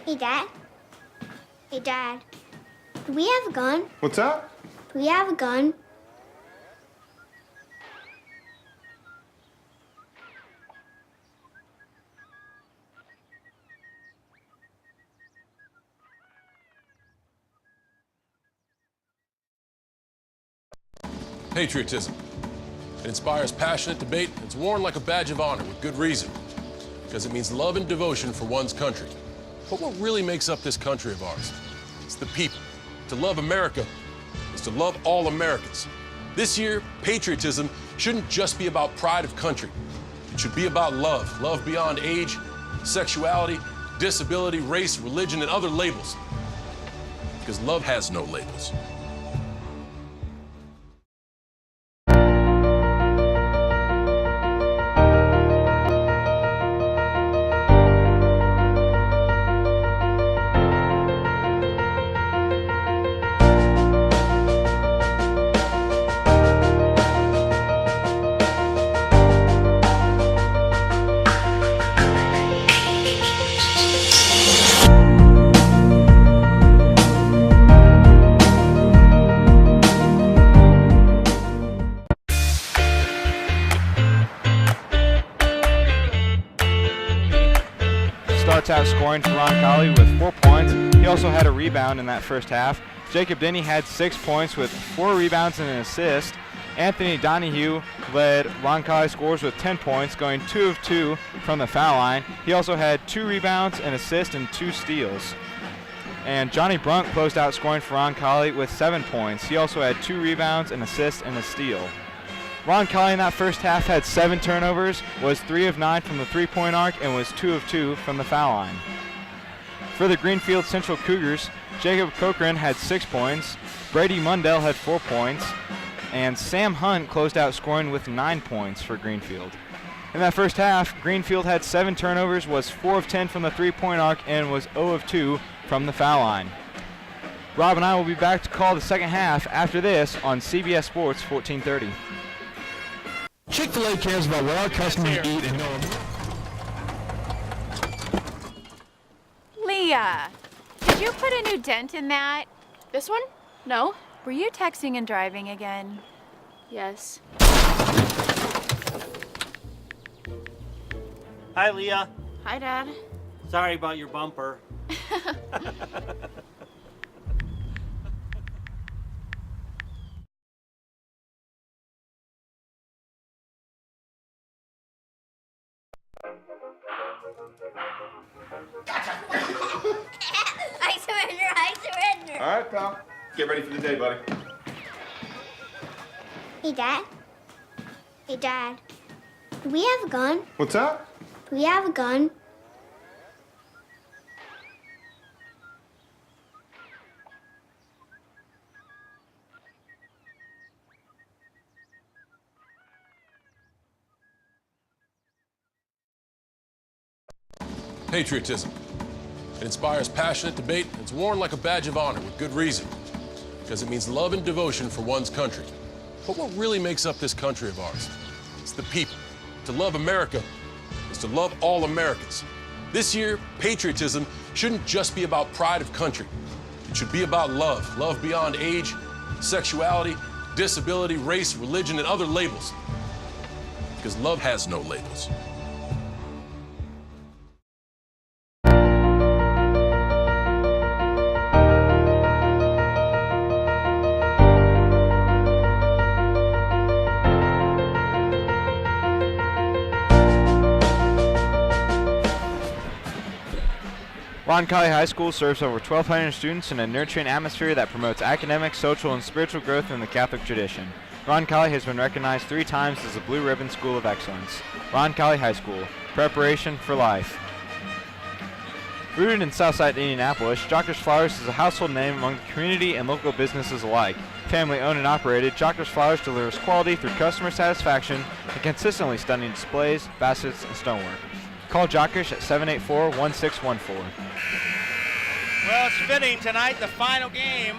Hey, Dad. Hey, Dad. Do we have a gun? What's that? Do we have a gun? Patriotism. It inspires passionate debate. It's worn like a badge of honor with good reason, because it means love and devotion for one's country. But what really makes up this country of ours? It's the people. To love America is to love all Americans. This year, patriotism shouldn't just be about pride of country. It should be about love. Love beyond age, sexuality, disability, race, religion, and other labels. Because love has no labels. Starts out scoring for Roncall with 4 points. He also had a rebound in that first half. Jacob Denny had 6 points with 4 rebounds and an assist. Anthony Donahue led Roncall scores with 10 points, going 2 of 2 from the foul line. He also had 2 rebounds, an assist, and 2 steals. And Johnny Brunk closed out scoring for Roncall with 7 points. He also had 2 rebounds, an assist, and a steal. Roncall in that first half had 7 turnovers, was 3 of 9 from the three-point arc, and was 2 of 2 from the foul line. For the Greenfield Central Cougars, Jacob Cochran had 6 points, Brady Mundell had 4 points, and Sam Hunt closed out scoring with 9 points for Greenfield. In that first half, Greenfield had 7 turnovers, was 4 of 10 from the three-point arc, and was 0 of 2 from the foul line. Rob and I will be back to call the second half after this on CBS Sports 1430. Chick-fil-A cares about what our customers eat and know. Leah, did you put a new dent in that? This one? No. Were you texting and driving again? Yes. Hi, Leah. Hi, Dad. Sorry about your bumper. I surrender, I surrender. All right, pal. Get ready for the day, buddy. Hey, Dad. Hey, Dad. Do we have a gun? What's that? Do we have a gun? Patriotism. It inspires passionate debate. It's worn like a badge of honor with good reason, because it means love and devotion for one's country. But what really makes up this country of ours? It's the people. To love America is to love all Americans. This year, patriotism shouldn't just be about pride of country. It should be about love. Love beyond age, sexuality, disability, race, religion, and other labels. because love has no labels. Roncall High School serves over 1,200 students in a nurturing atmosphere that promotes academic, social, and spiritual growth in the Catholic tradition. Roncall has been recognized 3 times as a Blue Ribbon School of Excellence. Roncall High School, preparation for life. Rooted in Southside Indianapolis, Jockers Flowers is a household name among the community and local businesses alike. Family owned and operated, Jockers Flowers delivers quality through customer satisfaction and consistently stunning displays, baskets, and stonework. Call Jockers at 784-1614. Well, it's fitting tonight, the final game.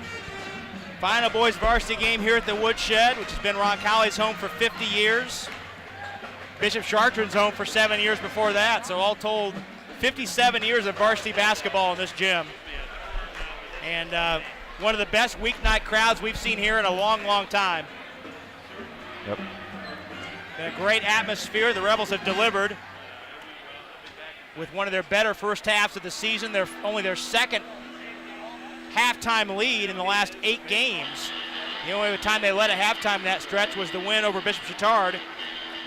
Final boys varsity game here at the Woodshed, which has been Roncall's home for 50 years. Bishop Chartrand's home for 7 years before that. So all told, 57 years of varsity basketball in this gym. And one of the best weeknight crowds we've seen here in a long, long time. Yep. Been a great atmosphere. The Rebels have delivered with one of their better first halves of the season. They're only their second halftime lead in the last 8 games. The only time they led a halftime in that stretch was the win over Bishop Chatard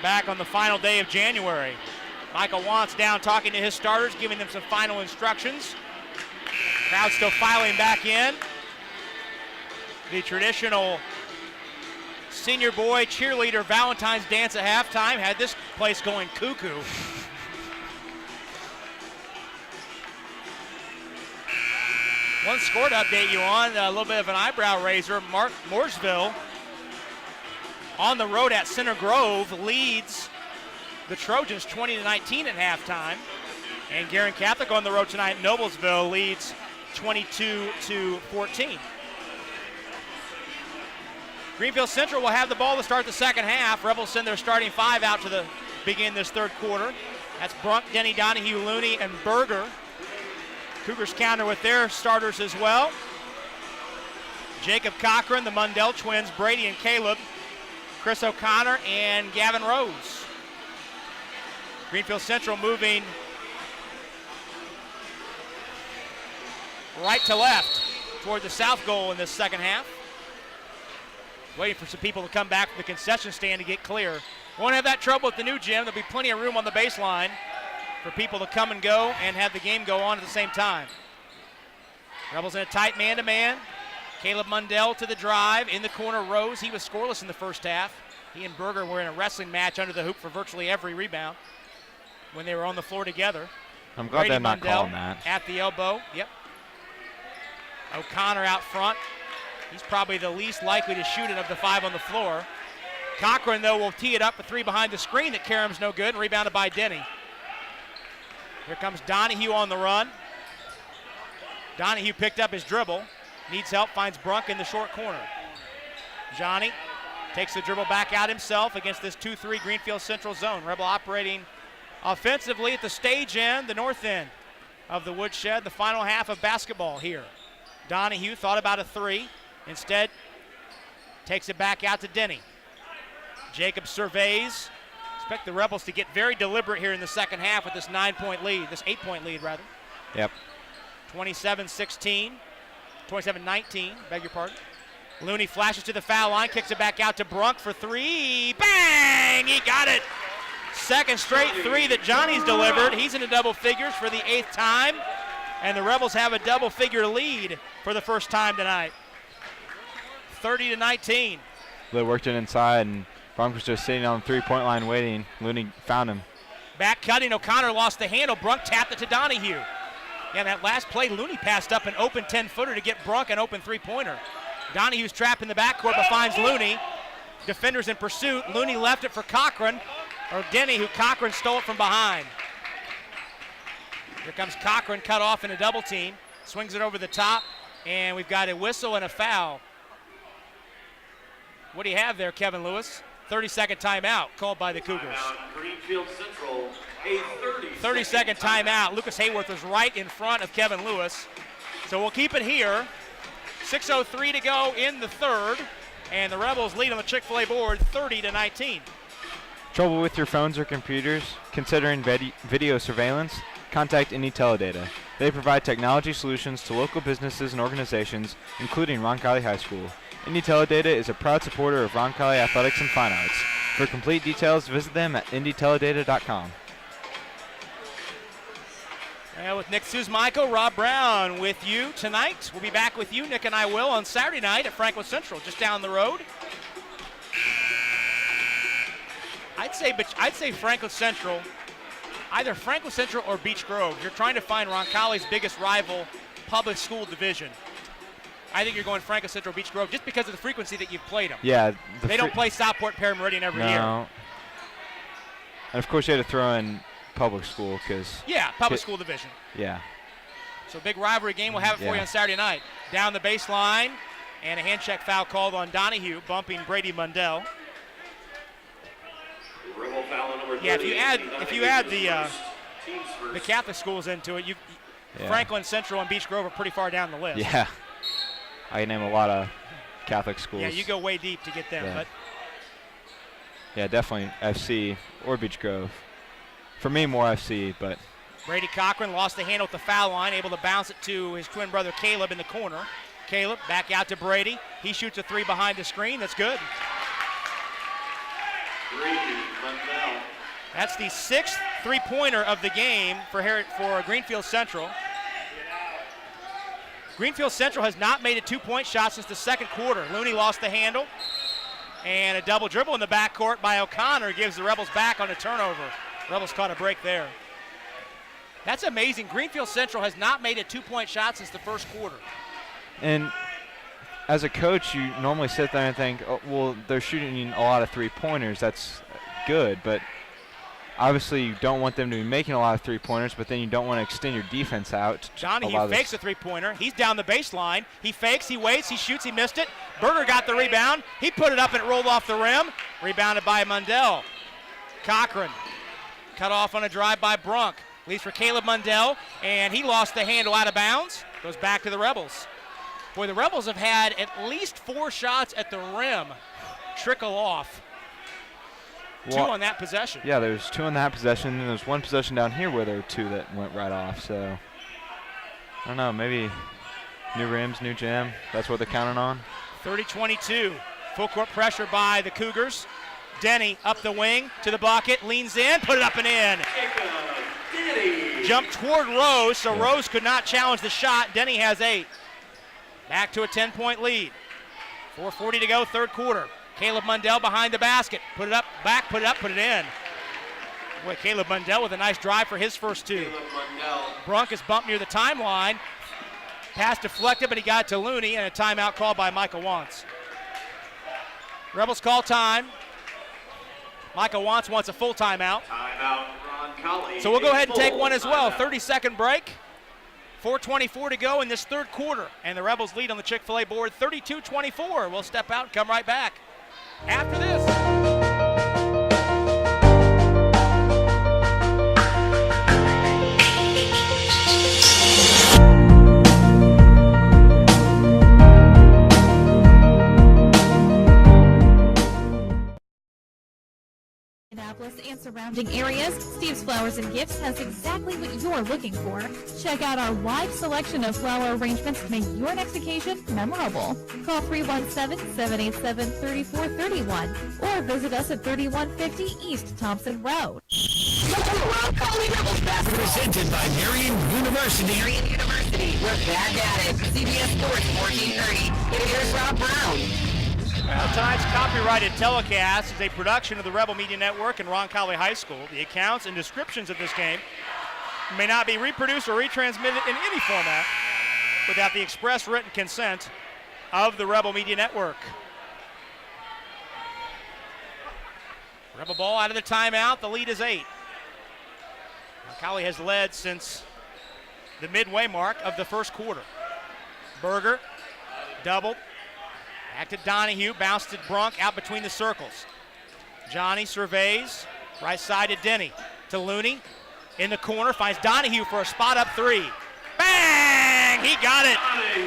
back on the final day of January. Michael Wantz down talking to his starters, giving them some final instructions. Crowd still filing back in. The traditional senior boy cheerleader Valentine's dance at halftime had this place going cuckoo. One score to update you on, a little bit of an eyebrow raiser. Mooresville on the road at Center Grove leads the Trojans 20-19 at halftime. And Guerin Catholic on the road tonight, Noblesville leads 22-14. Greenfield Central will have the ball to start the second half. Rebels send their starting 5 out to begin this third quarter. That's Brunk, Denny, Donahue, Looney, and Berger. Cougars counter with their starters as well. Jacob Cochran, the Mundell twins, Brady and Caleb, Chris O'Connor, and Gavin Rose. Greenfield Central moving right to left toward the south goal in this second half. Waiting for some people to come back from the concession stand to get clear. Won't have that trouble at the new gym. There'll be plenty of room on the baseline for people to come and go and have the game go on at the same time. Rebels in a tight man-to-man. Caleb Mundell to the drive. In the corner, Rose. He was scoreless in the first half. He and Berger were in a wrestling match under the hoop for virtually every rebound when they were on the floor together. I'm glad they're not calling that. At the elbow. Yep. O'Connor out front. He's probably the least likely to shoot it of the 5 on the floor. Cochran, though, will tee it up, a 3 behind the screen that Karam's no good, and rebounded by Denny. Here comes Donahue on the run. Donahue picked up his dribble. Needs help, finds Brunk in the short corner. Johnny takes the dribble back out himself against this 2-3 Greenfield Central zone. Rebel operating offensively at the stage end, the north end of the Woodshed, the final half of basketball here. Donahue thought about a 3. Instead, takes it back out to Denny. Jacob surveys. Expect the Rebels to get very deliberate here in the second half with this 9-point lead, this 8-point lead rather. Yep. 27-16, 27-19, beg your pardon. Looney flashes to the foul line, kicks it back out to Brunk for 3. Bang! He got it. Second straight 3 that Johnny's delivered. He's into double figures for the 8th time. And the Rebels have a double figure lead for the first time tonight. 30-19. They worked it inside, and Brunk was just sitting on the 3-point line waiting. Looney found him. Back cutting, O'Connor lost the handle. Brunk tapped it to Donahue. Yeah, that last play, Looney passed up an open 10-footer to get Brunk an open 3-pointer. Donahue's trapped in the backcourt but finds Looney. Defenders in pursuit. Looney left it for Cochran, or Denny, who Cochran stole it from behind. Here comes Cochran, cut off in a double team. Swings it over the top, and we've got a whistle and a foul. What do you have there, Kevin Lewis? 30-second timeout called by the Cougars. Greenfield Central, a 30-second timeout. Lucas Hayworth was right in front of Kevin Lewis. So we'll keep it here. 6:03 to go in the third, and the Rebels lead on the Chick-fil-A board 30-19. Trouble with your phones or computers? Considering video surveillance? Contact IndyTeledata. They provide technology solutions to local businesses and organizations, including Roncall High School. IndyTeledata is a proud supporter of Roncall Athletics and Fine Arts. For complete details, visit them at indyteledata.com. And with Nick Suzmichael, Rob Brown with you tonight. We'll be back with you, Nick and I will, on Saturday night at Franklin Central, just down the road. I'd say Franklin Central, either Franklin Central or Beech Grove. You're trying to find Roncalli's biggest rival public school division. I think you're going Franklin Central, Beech Grove, just because of the frequency that you've played them. Yeah. They don't play Southport Perry Meridian every year. And of course you had to throw in public school because. Yeah, public school division. Yeah. So big rivalry game. We'll have it for you on Saturday night. Down the baseline, and a hand check foul called on Donahue, bumping Brady Mundell. Yeah, if you add the Catholic schools into it, Franklin Central and Beech Grove are pretty far down the list. Yeah. I can name a lot of Catholic schools. Yeah, you go way deep to get them. Yeah. But yeah, definitely FC or Beech Grove. For me, more FC, but. Brady Cochran lost the handle at the foul line, able to bounce it to his twin brother Caleb in the corner. Caleb back out to Brady. He shoots a three behind the screen. That's good. That's the 6th three-pointer of the game for Greenfield Central. Greenfield Central has not made a two-point shot since the second quarter. Looney lost the handle, and a double dribble in the backcourt by O'Connor gives the Rebels back on a turnover. Rebels caught a break there. That's amazing. Greenfield Central has not made a two-point shot since the first quarter. And as a coach, you normally sit there and think, oh, well, they're shooting a lot of three-pointers. That's good, but obviously you don't want them to be making a lot of three-pointers, but then you don't want to extend your defense out. Donahue fakes a three-pointer. He's down the baseline. He fakes, he waits, he shoots, he missed it. Berger got the rebound. He put it up and it rolled off the rim. Rebounded by Mundell. Cochran cut off on a drive by Brunk. Leads for Caleb Mundell, and he lost the handle out of bounds. Goes back to the Rebels. Boy, the Rebels have had at least 4 shots at the rim trickle off. 2 on that possession. Yeah, there's 2 on that possession, and there's 1 possession down here where there were 2 that went right off. So, I don't know, maybe new rims, new jam. That's what they're counting on. 30-22. Full court pressure by the Cougars. Denny up the wing to the bucket, leans in, put it up and in. Jump toward Rose, so Rose could not challenge the shot. Denny has 8. Back to a 10-point lead. 4:40 to go, third quarter. Caleb Mundell behind the basket. Put it up, back, put it up, put it in. Boy, Caleb Mundell with a nice drive for his first 2. Brunk is bumped near the timeline. Pass deflected, but he got it to Looney, and a timeout called by Michael Wantz. Rebels call time. Michael Wantz wants a full timeout. Timeout, Roncall. So we'll go ahead and take one as well. 30-second break. 4:24 to go in this third quarter. And the Rebels lead on the Chick-fil-A board 32-24. We'll step out and come right back after this. And surrounding areas, Steve's Flowers and Gifts has exactly what you're looking for. Check out our wide selection of flower arrangements to make your next occasion memorable. Call 317-787-3431 or visit us at 3150 East Thompson Road. Presented by Marian University. We're back at it. CBS Sports 1430. Here's Rob Brown. Tonight's copyrighted telecast is a production of the Rebel Media Network and Roncall High School. The accounts and descriptions of this game may not be reproduced or retransmitted in any format without the express written consent of the Rebel Media Network. Rebel ball out of the timeout. The lead is 8. Roncall has led since the midway mark of the first quarter. Berger doubled. Back to Donahue, bounced to Brunk, out between the circles. Johnny surveys, right side to Denny. To Looney, in the corner, finds Donahue for a spot-up 3. Bang! and he got it.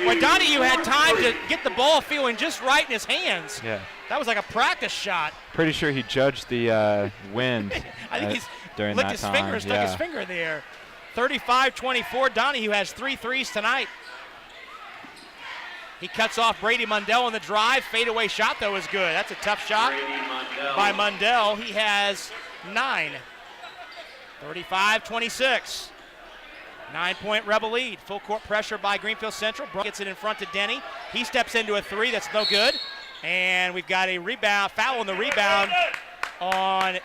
Well, Donahue had time to get the ball feeling just right in his hands. Yeah. That was like a practice shot. Pretty sure he judged the wind I think he's during licked that his time. finger, stuck his finger in the air. 35-24, Donahue has 3 threes tonight. He cuts off Brady Mundell on the drive. Fadeaway shot, though, is good. That's a tough shot by Mundell. He has 9. 35-26. 9-point Rebel lead. Full court pressure by Greenfield Central. Brunk gets it in front to Denny. He steps into a 3. That's no good. And we've got a rebound, foul on the rebound on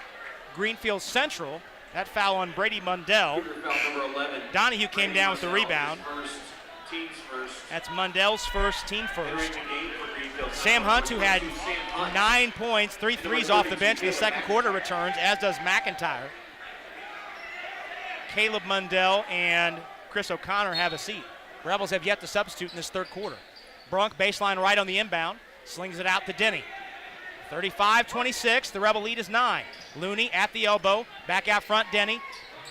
Greenfield Central. That foul on Brady Mundell. Donahue came down with the rebound. That's Mundell's first, team first. Sam Hunt, who had 9 points, 3 threes off the bench in the second quarter, returns, as does McIntyre. Caleb Mundell and Chris O'Connor have a seat. Rebels have yet to substitute in this third quarter. Brunk baseline right on the inbound, slings it out to Denny. 35-26, the Rebel lead is 9. Looney at the elbow, back out front, Denny.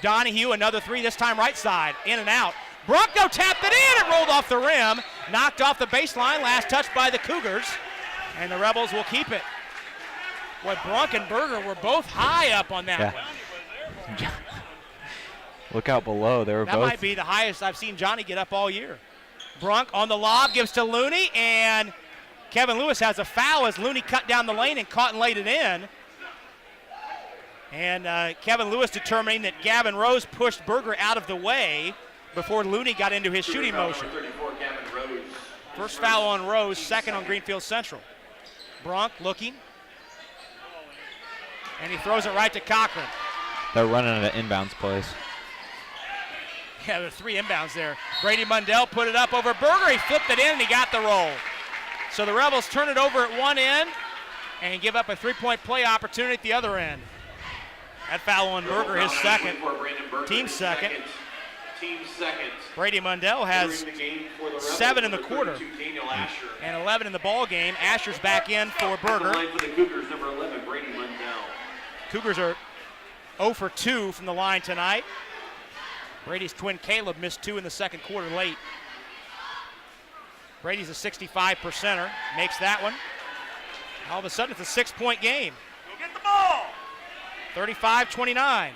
Donahue, another 3, this time right side, in and out. Bronco tapped it in, it rolled off the rim, knocked off the baseline, last touch by the Cougars, and the Rebels will keep it. Boy, Brunk and Berger were both high up on that one. Look out below. They were that both. Might be the highest I've seen Johnny get up all year. Brunk on the lob, gives to Looney, and Kevin Lewis has a foul as Looney cut down the lane and caught and laid it in. And Kevin Lewis determining that Gavin Rose pushed Berger out of the way before Looney got into his shooting motion. First foul on Rose, second on Greenfield Central. Brunk looking. And he throws it right to Cochran. They're running at an inbounds place. Yeah, there are 3 inbounds there. Brady Mundell put it up over Berger. He flipped it in and he got the roll. So the Rebels turn it over at one end and give up a 3-point play opportunity at the other end. That foul on Berger, his second. Team second. Brady Mundell has 7 in the quarter and 11 in the ball game. Asher's back in for Berger. Cougars are 0 for 2 from the line tonight. Brady's twin Caleb missed 2 in the second quarter late. Brady's a 65%er, makes that one. All of a sudden, it's a 6-point game. Go get the ball! 35-29.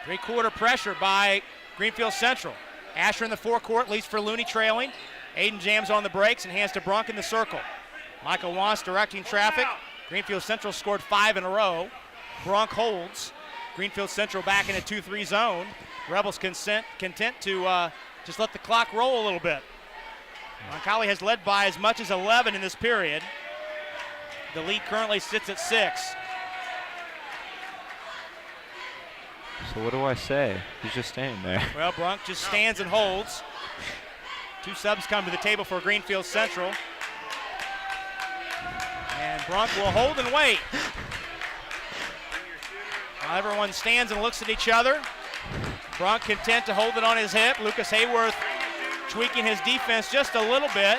3-quarter pressure by Greenfield Central. Asher in the forecourt, leads for Looney trailing. Aiden jams on the brakes and hands to Brunk in the circle. Michael Wants directing traffic. Greenfield Central scored 5 in a row. Brunk holds. Greenfield Central back in a 2-3 zone. Rebels content to just let the clock roll a little bit. Roncall has led by as much as 11 in this period. The lead currently sits at 6. So what do I say? He's just standing there. Well, Brunk just stands and holds. 2 subs come to the table for Greenfield Central. And Brunk will hold and wait. Now everyone stands and looks at each other. Brunk content to hold it on his hip. Lucas Hayworth tweaking his defense just a little bit.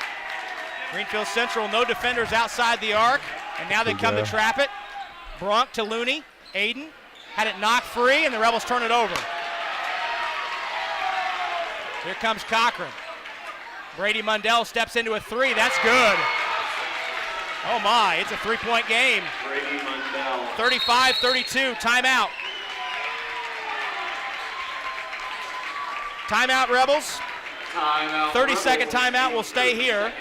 Greenfield Central, no defenders outside the arc, and now they come to trap it. Brunk to Looney. Aiden had it knocked free, and the Rebels turn it over. Here comes Cochran. Brady Mundell steps into a 3. That's good. Oh my, it's a 3-point game. Brady Mundell. 35-32, timeout. Timeout, Rebels. Timeout. 30-second timeout will stay here.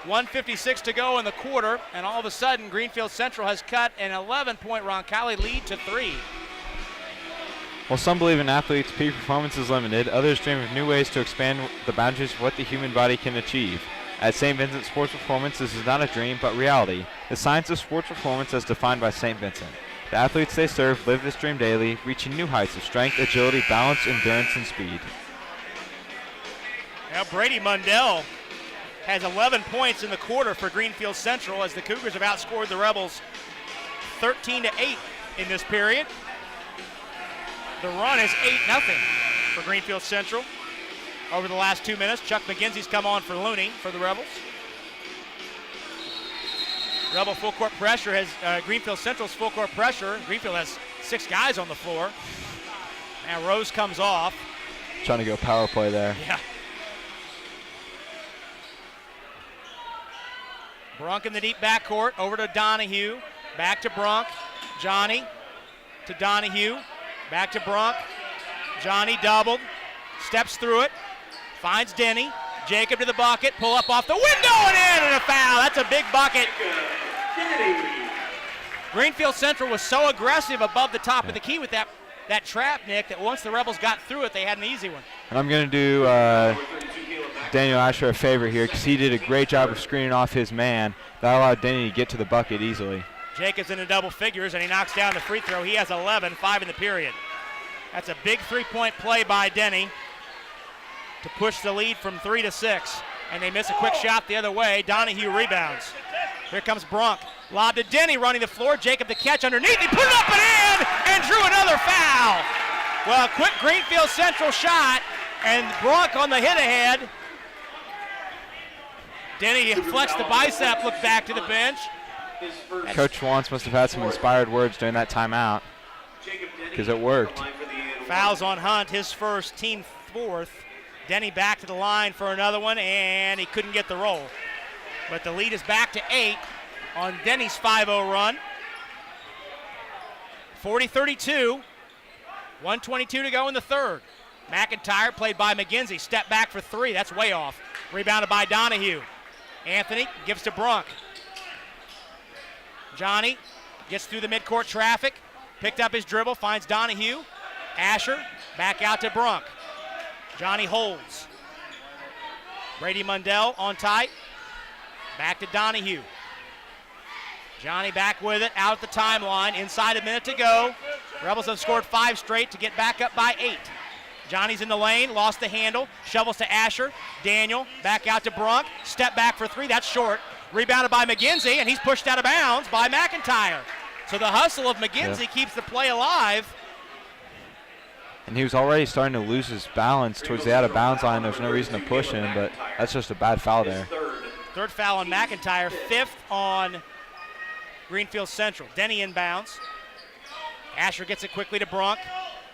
1:56 to go in the quarter, and all of a sudden, Greenfield Central has cut an 11-point Roncall lead to 3. While some believe in athletes' peak performance is limited, others dream of new ways to expand the boundaries of what the human body can achieve. At St. Vincent Sports Performance, this is not a dream, but reality. The science of sports performance as defined by St. Vincent. The athletes they serve live this dream daily, reaching new heights of strength, agility, balance, endurance, and speed. Now Brady Mundell has 11 points in the quarter for Greenfield Central as the Cougars have outscored the Rebels 13-8 in this period. The run is 8-0 for Greenfield Central over the last 2 minutes. Chuck McGinsey's come on for Looney for the Rebels. Rebel full court pressure has Greenfield Central's full court pressure. Greenfield has 6 guys on the floor. Now Rose comes off. Trying to go power play there. Yeah. Brunk in the deep backcourt, over to Donahue, back to Brunk, Johnny to Donahue, back to Brunk, Johnny doubled, steps through it, finds Denny, Jacob to the bucket, pull up off the window and in, and a foul. That's a big bucket. Greenfield Central was so aggressive above the top of the key with that trap, Nick, that once the Rebels got through it, they had an easy one. And I'm going to do Daniel Asher a favor here because he did a great job of screening off his man. That allowed Denny to get to the bucket easily. Jacobs into double figures, and he knocks down the free throw. He has 11, 5 in the period. That's a big three-point play by Denny to push the lead from 3 to 6. And they miss a quick shot the other way. Donahue rebounds. Here comes Brunk. Lob to Denny running the floor. Jacob to catch underneath. He put it up and in and drew another foul. Well, a quick Greenfield Central shot, and Brunk on the hit ahead. Denny flexed the bicep, looked back to the bench. Coach Wantz must have had some inspired words during that timeout because it worked. Fouls on Hunt, his first, team fourth. Denny back to the line for another one, and he couldn't get the roll. But the lead is back to 8 on Denny's 5-0 run. 40-32, 1:22 to go in the third. McIntyre played by McGinsey, step back for 3, that's way off. Rebounded by Donahue. Anthony gives to Brunk. Johnny gets through the midcourt traffic, picked up his dribble, finds Donahue. Asher back out to Brunk. Johnny holds. Brady Mundell on tight. Back to Donahue. Johnny back with it, out at the timeline, inside a minute to go. Rebels have scored 5 straight to get back up by 8. Johnny's in the lane, lost the handle, shovels to Asher. Daniel back out to Brunk, step back for 3, that's short. Rebounded by McGinsey, and he's pushed out of bounds by McIntyre. So the hustle of McGinsey keeps the play alive. And he was already starting to lose his balance towards the out-of-bounds line. There's no reason to push him, but that's just a bad foul there. Third foul on McIntyre, 5th on Greenfield Central. Denny inbounds. Asher gets it quickly to Brunk.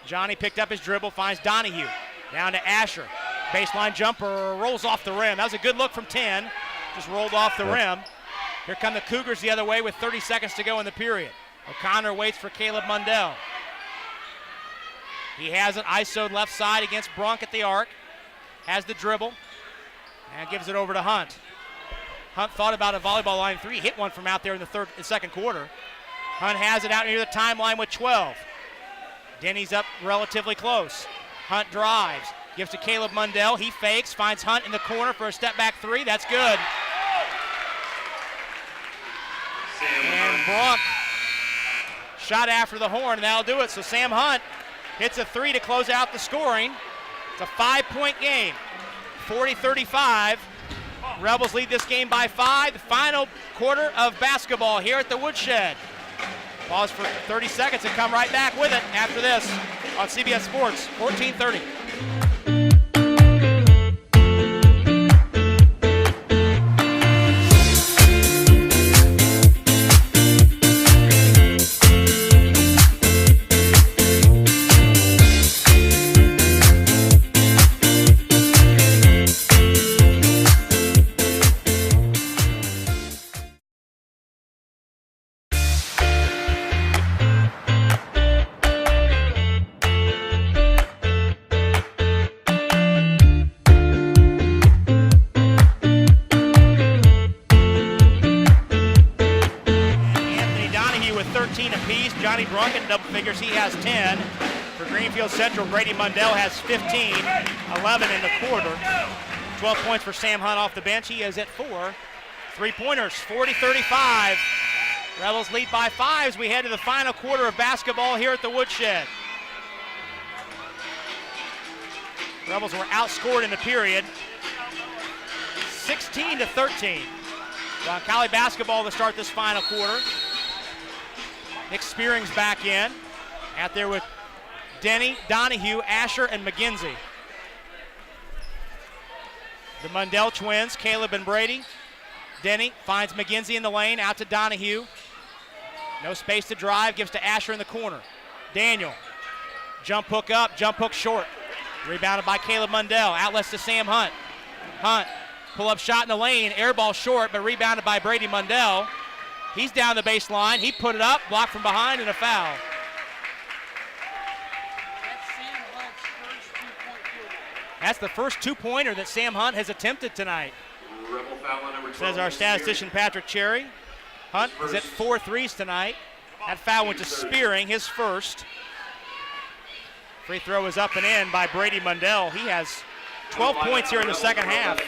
Johnny picked up his dribble, finds Donahue. Down to Asher. Baseline jumper, rolls off the rim. That was a good look from 10. Just rolled off the rim. Here come the Cougars the other way with 30 seconds to go in the period. O'Connor waits for Caleb Mundell. He has it ISO'd left side against Brunk at the arc. Has the dribble. And gives it over to Hunt. Hunt thought about a volleyball line 3. Hit one from out there in the second quarter. Hunt has it out near the timeline with 12. Denny's up relatively close. Hunt drives. Gives to Caleb Mundell. He fakes. Finds Hunt in the corner for a step back 3. That's good. And Brunk shot after the horn, and that'll do it. So Sam Hunt hits a 3 to close out the scoring. It's a 5-point game. 40-35. Rebels lead this game by 5. The final quarter of basketball here at the Woodshed. Pause for 30 seconds and come right back with it after this on CBS Sports, 1430. Double figures, he has 10. For Greenfield Central, Brady Mundell has 15, 11 in the quarter. 12 points for Sam Hunt off the bench. He is at 4. 3-pointers, 40-35. Rebels lead by 5 as we head to the final quarter of basketball here at the Woodshed. Rebels were outscored in the period, 16-13. Roncall basketball to start this final quarter. Nick Spearing's back in. Out there with Denny, Donahue, Asher, and McGinsey. The Mundell twins, Caleb and Brady. Denny finds McGinsey in the lane, out to Donahue. No space to drive, gives to Asher in the corner. Daniel, jump hook up, jump hook short. Rebounded by Caleb Mundell, outlets to Sam Hunt. Hunt Pull-up shot in the lane, air ball short, but rebounded by Brady Mundell. He's down the baseline. He put it up, blocked from behind, and a foul. That's the first two-pointer that Sam Hunt has attempted tonight. Rebel foul on number 12. Says our statistician Patrick Cherry. Hunt is at 4 threes tonight. That foul went to Spearing, his first. Free throw is up and in by Brady Mundell. He has 12 points here in the second half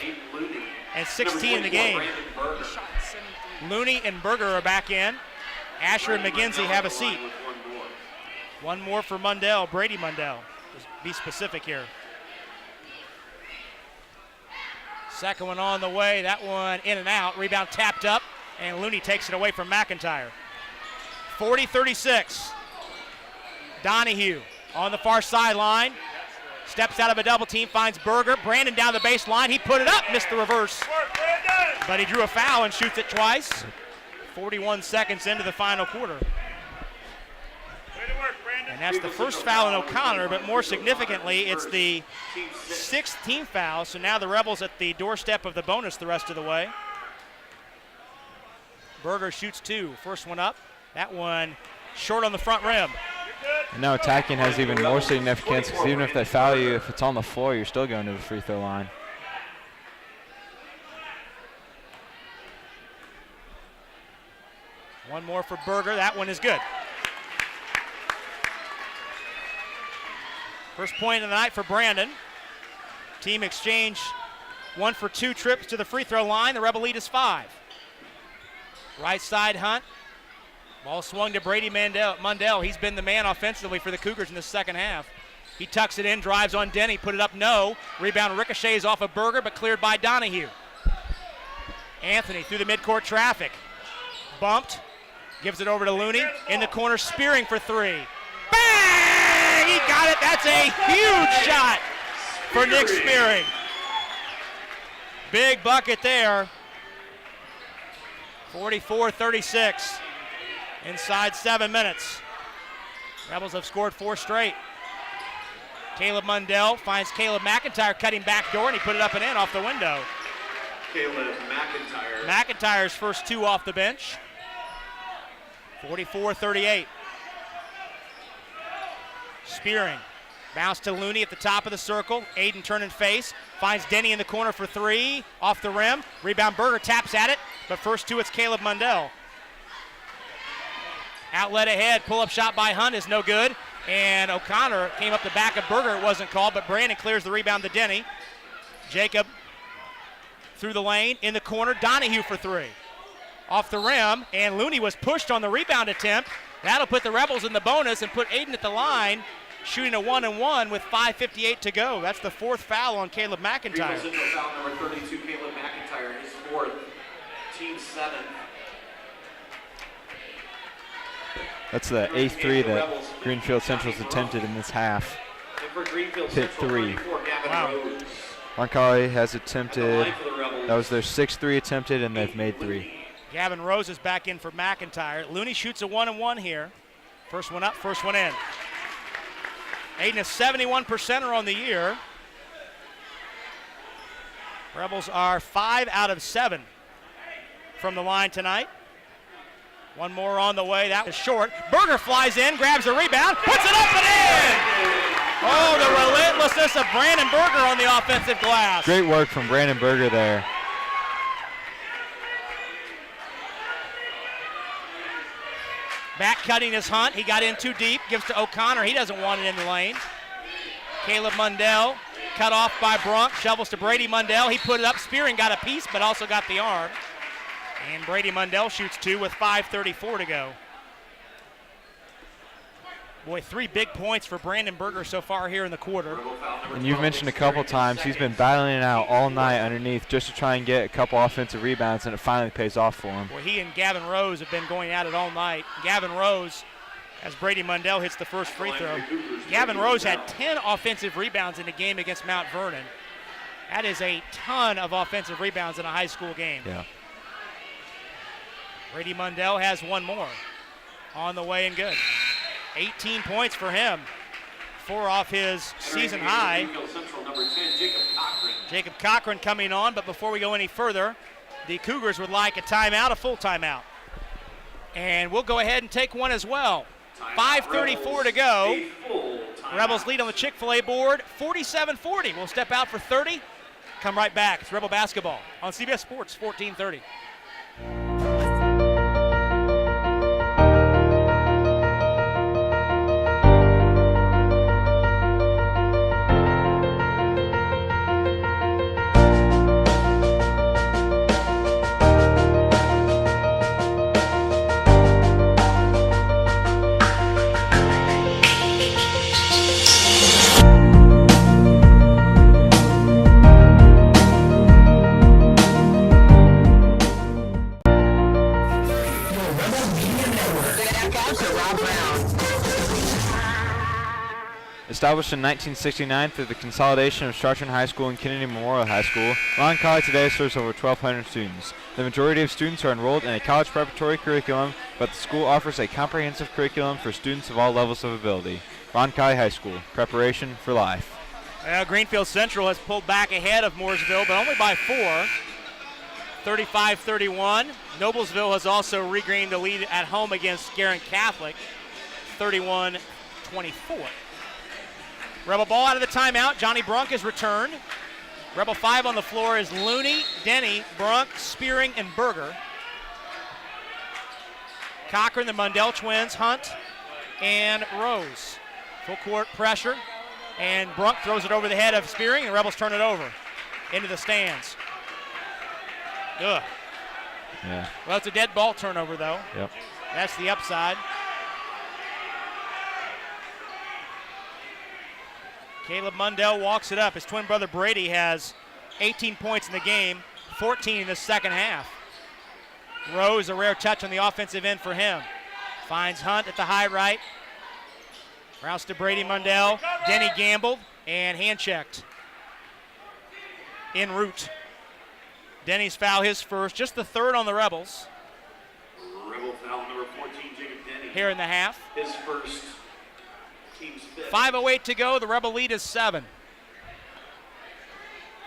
and 16 in the game. Looney and Berger are back in. Asher and McGinsey have a seat. One more for Mundell, Brady Mundell. Just be specific here. Second one on the way, that one in and out. Rebound tapped up, and Looney takes it away from McIntyre. 40-36. Donahue on the far sideline. Steps out of a double team, finds Berger. Brandon down the baseline. He put it up, missed the reverse. But he drew a foul and shoots it twice. 41 seconds into the final quarter. And that's the first foul in O'Connor, but more significantly, it's the 6th team foul. So now the Rebels at the doorstep of the bonus the rest of the way. Berger shoots 2. First one up. That one short on the front rim. And now attacking has even more significance because even if they foul you, if it's on the floor, you're still going to the free throw line. One more for Berger. That one is good. First point of the night for Brandon. Team exchange 1 for 2 trips to the free throw line. The Rebel lead is 5. Right side Hunt. Ball swung to Brady Mundell. He's been the man offensively for the Cougars in the second half. He tucks it in, drives on Denny, put it up, no. Rebound ricochets off of Berger, but cleared by Donahue. Anthony through the midcourt traffic. Bumped, gives it over to Looney. In the corner, Spearing for 3. Bang! He got it. That's a huge shot for Nick Spearing. Big bucket there. 44-36. Inside 7 minutes. Rebels have scored 4 straight. Caleb Mundell finds Caleb McIntyre cutting back door, and he put it up and in off the window. Caleb McIntyre. McIntyre's first 2 off the bench. 44-38. Spearing. Bounce to Looney at the top of the circle. Aiden turning face. Finds Denny in the corner for 3. Off the rim. Rebound Berger taps at it. But first 2, it's Caleb Mundell. Outlet ahead. Pull-up shot by Hunt is no good. And O'Connor came up the back of Berger. It wasn't called, but Brandon clears the rebound to Denny. Jacob through the lane. In the corner. Donahue for 3. Off the rim. And Looney was pushed on the rebound attempt. That'll put the Rebels in the bonus and put Aiden at the line, shooting a 1-and-1 with 5:58 to go. That's the 4th foul on Caleb McIntyre. Foul number 32, Caleb McIntyre, his 4th, team 7th. That's the 8th 3 that Greenfield Central's attempted in this half. Hit 3. Wow. Roncall has attempted, that was their 6th 3 attempted, and they've made 3. Gavin Rose is back in for McIntyre. Looney shoots a 1-and-1 here. First one up, first one in. Aiden is 71% on the year. Rebels are 5 out of 7 from the line tonight. One more on the way. That was short. Berger flies in, grabs the rebound, puts it up and in! Oh, the relentlessness of Brandon Berger on the offensive glass. Great work from Brandon Berger there. Back cutting is Hunt. He got in too deep. Gives to O'Connor. He doesn't want it in the lane. Caleb Mundell cut off by Brunk. Shovels to Brady Mundell. He put it up. Spearing got a piece, but also got the arm. And Brady Mundell shoots 2 with 5:34 to go. Boy, 3 big points for Brandon Berger so far here in the quarter. And you've mentioned a couple times he's been battling it out all night underneath just to try and get a couple offensive rebounds, and it finally pays off for him. Boy, he and Gavin Rose have been going at it all night. Gavin Rose, as Brady Mundell hits the first free throw. Gavin Rose had 10 offensive rebounds in the game against Mount Vernon. That is a ton of offensive rebounds in a high school game. Yeah. Brady Mundell has one more on the way and good. 18 points for him. 4 off his season high. Jacob Cochran coming on, but before we go any further, the Cougars would like a timeout, a full timeout. And we'll go ahead and take one as well. 5:34 to go. Rebels lead on the Chick-fil-A board, 47-40. We'll step out for 30, come right back. It's Rebel basketball on CBS Sports, 1430. Established in 1969 through the consolidation of Chartrand High School and Kennedy Memorial High School, Roncall today serves over 1,200 students. The majority of students are enrolled in a college preparatory curriculum, but the school offers a comprehensive curriculum for students of all levels of ability. Roncall High School, preparation for life. Greenfield Central has pulled back ahead of Mooresville, but only by 4. 35-31. Noblesville has also regained the lead at home against Garrett Catholic, 31-24. Rebel ball out of the timeout. Johnny Brunk has returned. Rebel 5 on the floor is Looney, Denny, Brunk, Spearing, and Berger. Cochran, the Mundell twins, Hunt, and Rose. Full court pressure, and Brunk throws it over the head of Spearing, and Rebels turn it over into the stands. Ugh. Yeah. Well, it's a dead ball turnover, though. Yep. That's the upside. Caleb Mundell walks it up. His twin brother Brady has 18 points in the game, 14 in the second half. Rose, a rare touch on the offensive end for him. Finds Hunt at the high right. Routes to Brady Mundell. Denny gambled and hand checked. En route. Denny's foul, his first, just the third on the Rebels. Rebel foul number 14, Jacob Denny. Here in the half. His first. 5:08 to go. The Rebel lead is 7.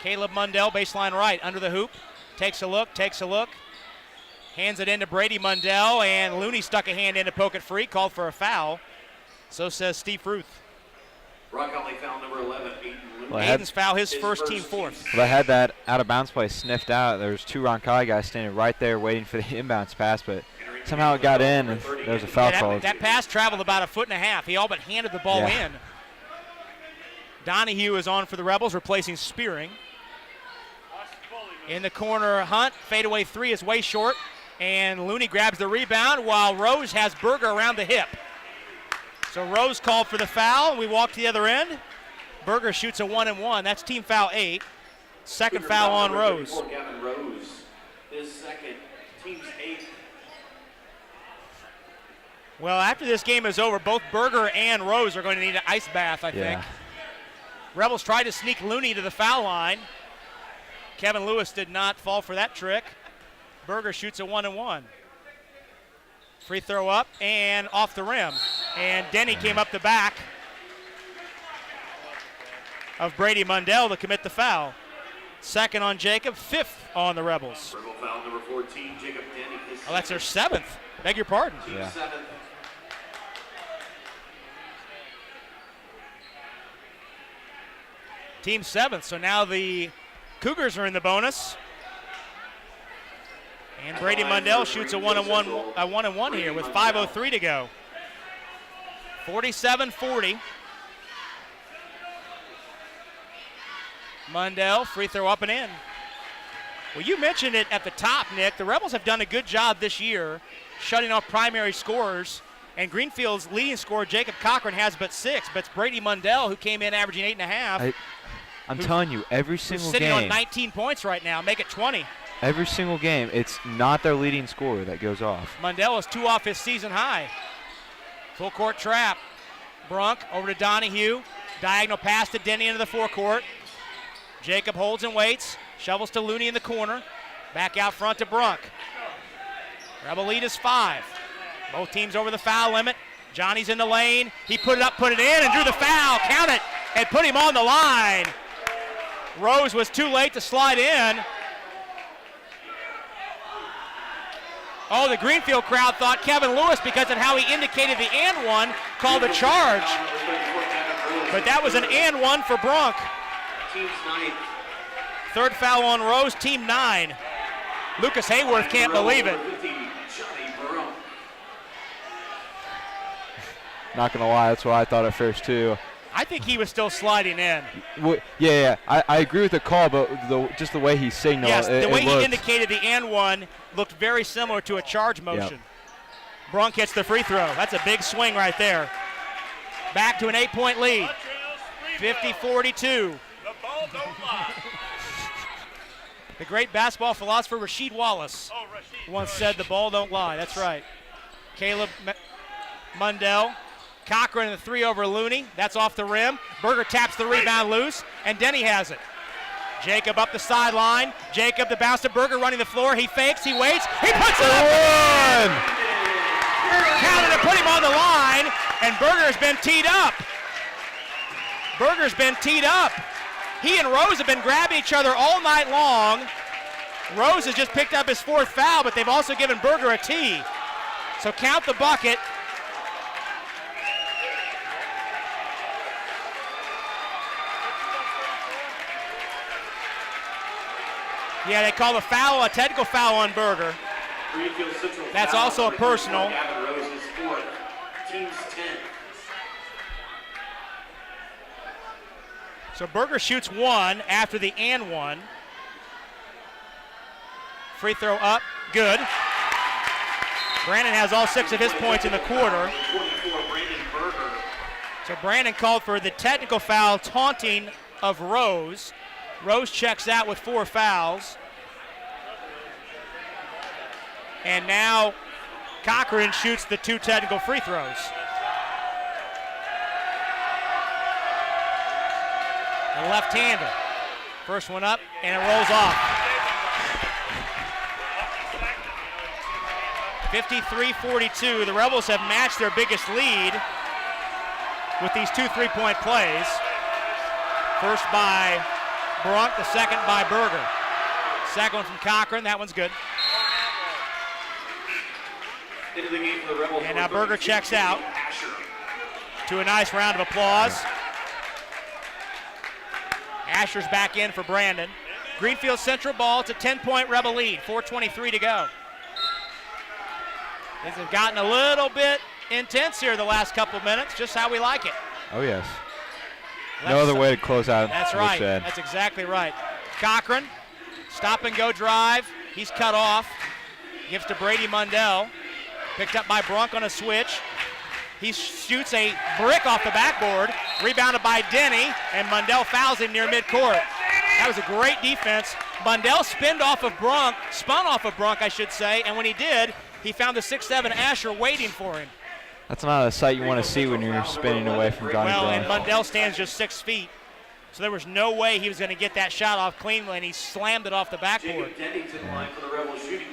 Caleb Mundell, baseline right, under the hoop. Takes a look. Hands it into Brady Mundell, and Looney stuck a hand in to poke it free. Called for a foul. So says Steve Ruth. Roncall foul number 11, Aiden Looney. Well, Aiden's foul, his first team fourth. Well, they had that out-of-bounds play sniffed out. There was 2 Roncall guys standing right there waiting for the inbounds pass, but somehow it got in, and there was a foul call. That pass traveled about a foot and a half. He all but handed the ball in. Donahue is on for the Rebels, replacing Spearing. In the corner, Hunt, fadeaway three is way short, and Looney grabs the rebound while Rose has Berger around the hip. So Rose called for the foul. We walk to the other end. Berger shoots a 1-and-1. That's team foul 8. Second foul on Rose. Gavin Rose, his second, team's 8th. Well, after this game is over, both Berger and Rose are going to need an ice bath, I think. Rebels tried to sneak Looney to the foul line. Kevin Lewis did not fall for that trick. Berger shoots a 1-and-1. Free throw up and off the rim. And Denny came up the back of Brady Mundell to commit the foul. Second on Jacob, 5th on the Rebels. Rebel foul number 14, Jacob Denny. Oh, that's their 7th. Beg your pardon. Team 7th. Team 7th, so now the Cougars are in the bonus. And Brady Mundell shoots a 1-and-1 here with 5:03 to go. 47-40. Mundell, free throw up and in. Well, you mentioned it at the top, Nick. The Rebels have done a good job this year shutting off primary scorers. And Greenfield's leading scorer, Jacob Cochran, has but 6. But it's Brady Mundell, who came in averaging 8.5. I'm telling you, every single sitting game. on 19 points right now. Make it 20. Every single game, it's not their leading scorer that goes off. Mundell is 2 off his season high. Full court trap. Brunk over to Donahue. Diagonal pass to Denny into the forecourt. Jacob holds and waits. Shovels to Looney in the corner. Back out front to Brunk. Rebel lead is 5. Both teams over the foul limit. Johnny's in the lane. He put it up, put it in, and drew the foul. Count it, and put him on the line. Rose was too late to slide in. Oh, the Greenfield crowd thought Kevin Lewis, because of how he indicated the and one, called a charge. But that was an and one for Bronk. Third foul on Rose, team 9. Lucas Hayworth can't believe it. Not going to lie, that's what I thought at first, too. I think he was still sliding in. Yeah. I agree with the call, but just the way he signaled. Yes, the way he indicated the and one looked very similar to a charge motion. Yep. Bronk hits the free throw. That's a big swing right there. Back to an 8-point lead. 50-42. The ball don't lie. The great basketball philosopher Rasheed Wallace once said the ball don't lie. That's right. Caleb Mundell. Cochran the 3 over Looney. That's off the rim. Berger taps the rebound loose, and Denny has it. Jacob up the sideline. Jacob the bounce to Berger running the floor. He fakes, he waits, he puts it up! Counted to put him on the line, and Berger's been teed up. Berger's been teed up. He and Rose have been grabbing each other all night long. Rose has just picked up his 4th foul, but they've also given Berger a tee. So count the bucket. Yeah, they call a foul, a technical foul on Berger. That's also a personal. So Berger shoots 1 after the and 1. Free throw up, good. Brandon has all 6 of his points in the quarter. So Brandon called for the technical foul, taunting of Rose. Rose checks out with 4 fouls. And now Cochran shoots the 2 technical free throws. The left-hander. First one up, and it rolls off. 53-42. The Rebels have matched their biggest lead with these 2 3-point plays. First by Brunk, the second by Berger. Second one from Cochran, that one's good. And now Berger checks out to a nice round of applause. Asher's back in for Brandon. Greenfield Central ball, it's a 10-point Rebel lead, 4:23 to go. Things have gotten a little bit intense here the last couple of minutes, just how we like it. Oh, yes. No other way to close out. That's right. That's exactly right. Cochran, stop and go drive. He's cut off. Gives to Brady Mundell. Picked up by Brunk on a switch. He shoots a brick off the backboard. Rebounded by Denny, and Mundell fouls him near midcourt. That was a great defense. Mundell spun off of Brunk, I should say, and when he did, he found the 6'7" Asher waiting for him. That's not a sight you want to see when you're spinning away from Johnny Well, Brown. and Mundell stands just 6 feet, so there was no way he was going to get that shot off cleanly, and he slammed it off the backboard.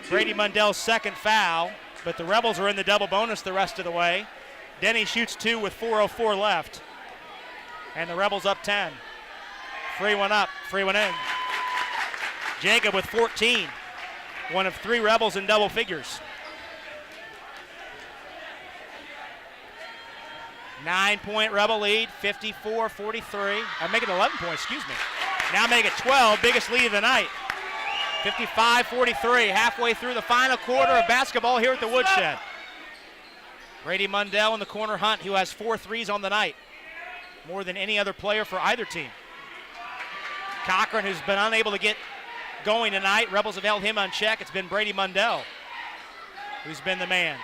Brady Mundell's 2nd foul, but the Rebels are in the double bonus the rest of the way. Denny shoots 2 with 4:04 left, and the Rebels up 10. Free one up, free one in. Jacob with 14, one of 3 Rebels in double figures. 9-point Rebel lead, 54-43. I'm making 11 points, excuse me. Now make it 12, biggest lead of the night. 55-43, halfway through the final quarter of basketball here at the Woodshed. Brady Mundell in the corner, Hunt, who has 4 threes on the night. More than any other player for either team. Cochran, who's been unable to get going tonight. Rebels have held him on check. It's been Brady Mundell who's been the man.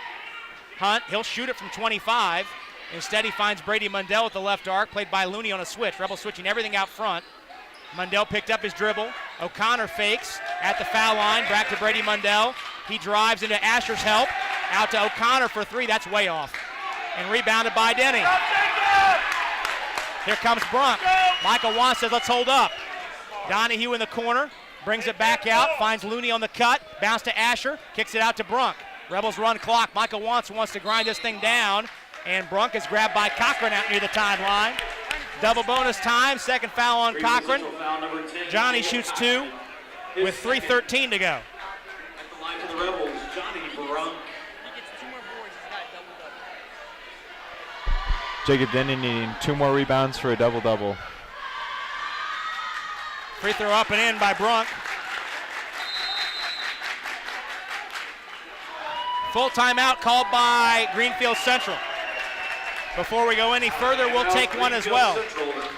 Hunt, he'll shoot it from 25. Instead, he finds Brady Mundell at the left arc, played by Looney on a switch. Rebels switching everything out front. Mundell picked up his dribble. O'Connor fakes at the foul line. Back to Brady Mundell. He drives into Asher's help. Out to O'Connor for 3. That's way off. And rebounded by Denny. Here comes Brunk. Michael Wants says, let's hold up. Donahue in the corner. Brings it back out. Finds Looney on the cut. Bounce to Asher. Kicks it out to Brunk. Rebels run clock. Michael Wants to grind this thing down. And Brunk is grabbed by Cochran out near the timeline. Double bonus time, second foul on Cochran. Johnny shoots 2 with 3:13 to go. At the line for the Rebels, Johnny Brunk. Jacob Denny needing 2 more rebounds for a double-double. Free throw up and in by Brunk. Full timeout called by Greenfield Central. Before we go any further, we'll take one as well.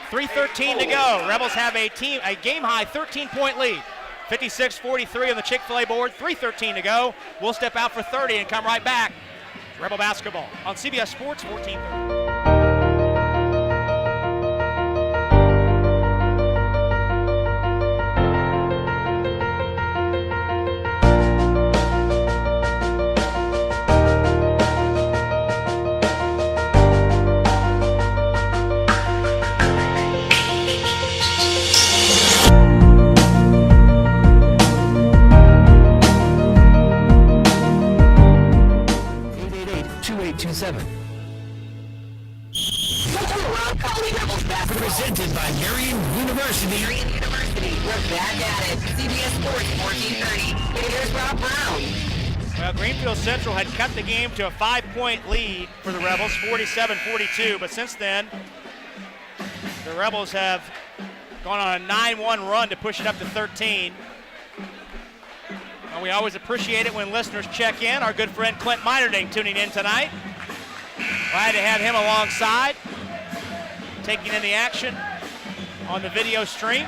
3:13 to go. Rebels have a game-high 13-point lead. 56-43 on the Chick-fil-A board. 3:13 to go. We'll step out for 30 and come right back. Rebel basketball on CBS Sports 1430. Presented by Marian University. Marian University, we're back at it. CBS Sports 1430. Here's Rob Brown. Well, Greenfield Central had cut the game to a 5-point lead for the Rebels, 47-42, but since then, the Rebels have gone on a 9-1 run to push it up to 13. And we always appreciate it when listeners check in. Our good friend Clint Minerding tuning in tonight. Glad to have him alongside, taking in the action on the video stream.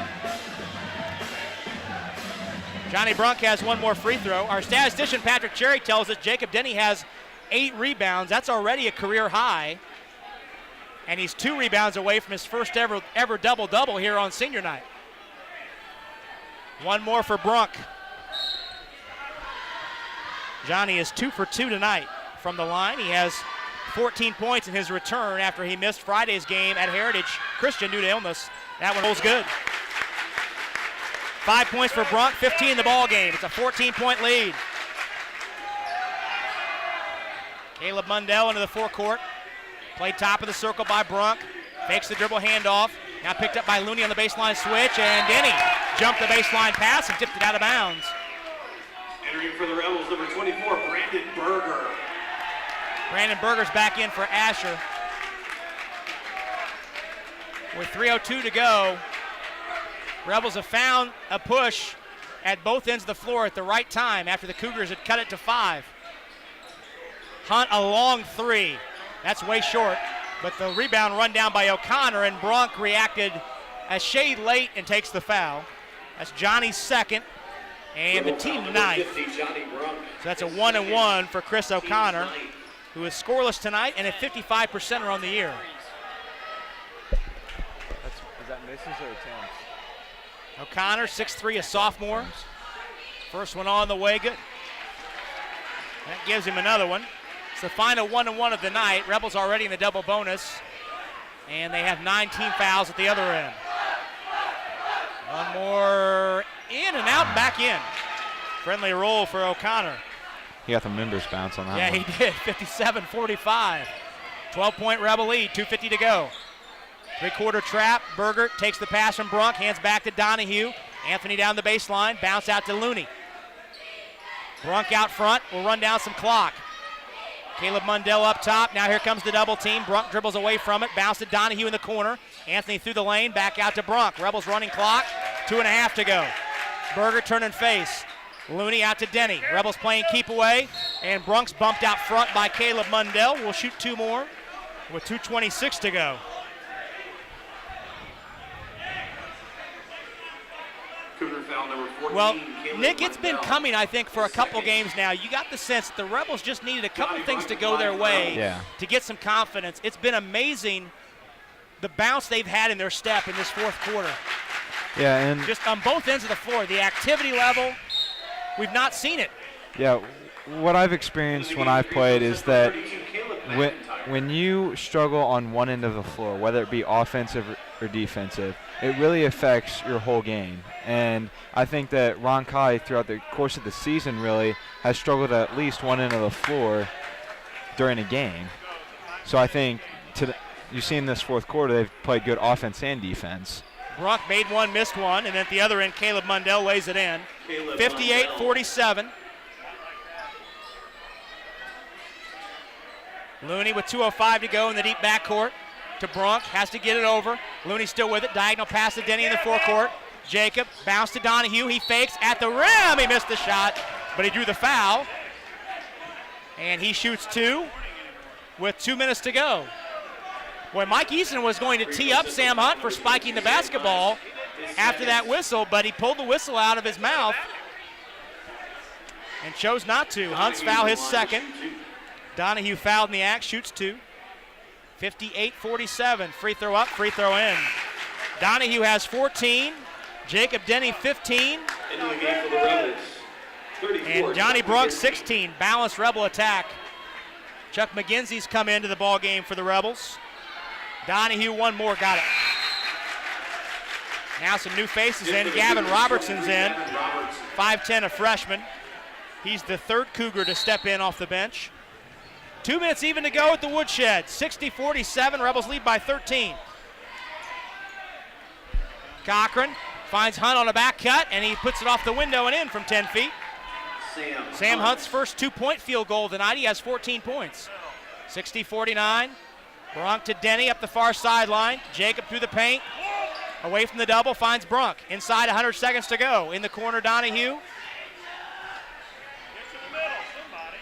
Johnny Brunk has 1 more free throw. Our statistician Patrick Cherry tells us Jacob Denny has 8 rebounds. That's already a career high. And he's 2 rebounds away from his first ever double-double here on senior night. 1 more for Brunk. Johnny is 2 for 2 tonight from the line. He has 14 points in his return after he missed Friday's game at Heritage Christian due to illness. That one holds good. 5 points for Brunk, 15 in the ball game. It's a 14-point lead. Caleb Mundell into the forecourt. Played top of the circle by Brunk. Fakes the dribble handoff. Now picked up by Looney on the baseline switch, and Denny jumped the baseline pass and tipped it out of bounds. Entering for the Rebels, number 24, Brandon Berger. Brandon Berger's back in for Asher. With 3:02 to go, Rebels have found a push at both ends of the floor at the right time after the Cougars had cut it to 5. Hunt a long 3. That's way short, but the rebound run down by O'Connor, and Brunk reacted a shade late and takes the foul. That's Johnny's second and the team 9th. So that's a 1-and-1 for Chris O'Connor, who is scoreless tonight and a 55%er on the year. Is that misses or attempts? O'Connor, 6'3", a sophomore. First one on the way, good. That gives him another one. It's the final 1-and-1 of the night. Rebels already in the double bonus, and they have 9 team fouls at the other end. One more in and out, back in. Friendly roll for O'Connor. He got the members bounce on that one. Yeah, he did, 57-45. 12-point Rebel lead, 2:50 to go. 3-quarter trap, Berger takes the pass from Brunk, hands back to Donahue. Anthony down the baseline, bounce out to Looney. Brunk out front, will run down some clock. Caleb Mundell up top, now here comes the double team. Brunk dribbles away from it, bounce to Donahue in the corner. Anthony through the lane, back out to Brunk. Rebels running clock, 2.5 to go. Berger turning face. Looney out to Denny. Rebels playing keep away, and Brunk's bumped out front by Caleb Mundell. We'll shoot 2 more with 2:26 to go. Cougar foul number 14. Well, Caleb Nick, it's been Mundell. coming, I think, for a couple games now. You got the sense that the Rebels just needed a couple things to go their way to get some confidence. It's been amazing the bounce they've had in their step in this 4th quarter. Yeah, and just on both ends of the floor, the activity level, we've not seen it. Yeah, what I've experienced when I've played is that when you struggle on one end of the floor, whether it be offensive or defensive, it really affects your whole game. And I think that Roncall, throughout the course of the season, really has struggled at least one end of the floor during a game. So I think you see in this fourth quarter, they've played good offense and defense. Brunk made one, missed one, and then at the other end, Caleb Mundell lays it in. 58-47. Looney with 2:05 to go in the deep backcourt to Brunk, has to get it over. Looney still with it, diagonal pass to Denny in the forecourt. Jacob, bounce to Donahue, he fakes at the rim, he missed the shot, but he drew the foul. And he shoots two with 2 minutes to go. Boy, Mike Easton was going to tee up Sam Hunt for spiking the basketball after that whistle, but he pulled the whistle out of his mouth and chose not to. Hunt's foul, his second. Donahue fouled in the act, shoots two. 58-47, free throw up, free throw in. Donahue has 14, Jacob Denny 15, and Johnny Brunk 16. Balanced Rebel attack. Chuck McGinsey's come into the ball game for the Rebels. Donahue one more, got it. Now some new faces in. Gavin Robertson's in, 5'10", a freshman. He's the third Cougar to step in off the bench. 2 minutes even to go at the Woodshed. 60-47, Rebels lead by 13. Cochran finds Hunt on a back cut, and he puts it off the window and in from 10 feet. Sam Hunt's first 2-point field goal tonight. He has 14 points. 60-49. Brunk to Denny up the far sideline. Jacob through the paint. Away from the double, finds Brunk. Inside 100 seconds to go. In the corner, Donahue.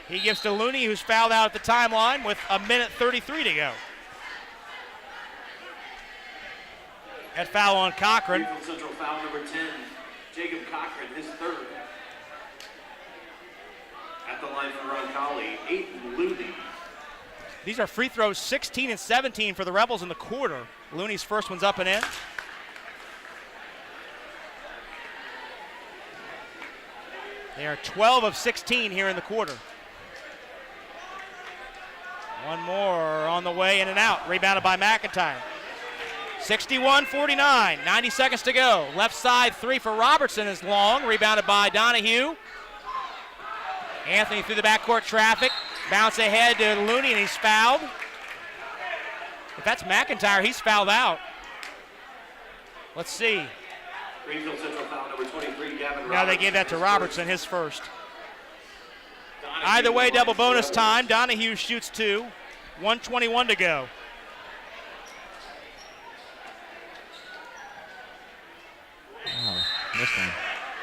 He gives to Looney, who's fouled out at the timeline with 1:33 to go. That foul on Cochran. Greenfield Central foul number 10, Jacob Cochran, his third. At the line for Roncall, Aiden Looney. These are free throws 16 and 17 for the Rebels in the quarter. Looney's first one's up and in. They are 12 of 16 here in the quarter. One more on the way, in and out. Rebounded by McIntyre. 61-49, 90 seconds to go. Left side three for Robertson is long. Rebounded by Donahue. Anthony through the backcourt traffic. Bounce ahead to Looney, and he's fouled. If that's McIntyre, he's fouled out. Let's see. Greenfield Central foul number 23, Gavin Robertson. Now they gave that to Robertson, his first. Either way, double bonus time. Donahue shoots two. 1:21 to go. Oh, missed one.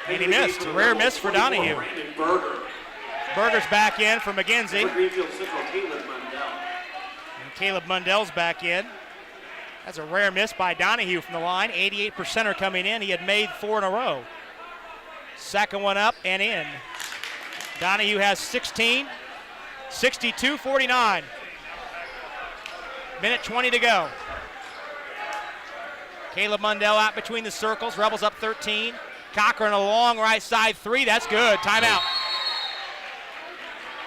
And he missed. A rare miss for Donahue. Berger's back in for McGinsey. Greenfield Central, Caleb Mundell. And Caleb Mundell's back in. That's a rare miss by Donahue from the line. 88% are coming in. He had made 4 in a row. Second one up and in. Donahue has 16. 62-49. Minute 20 to go. Caleb Mundell out between the circles. Rebels up 13. Cochran a long right side three. That's good. Timeout.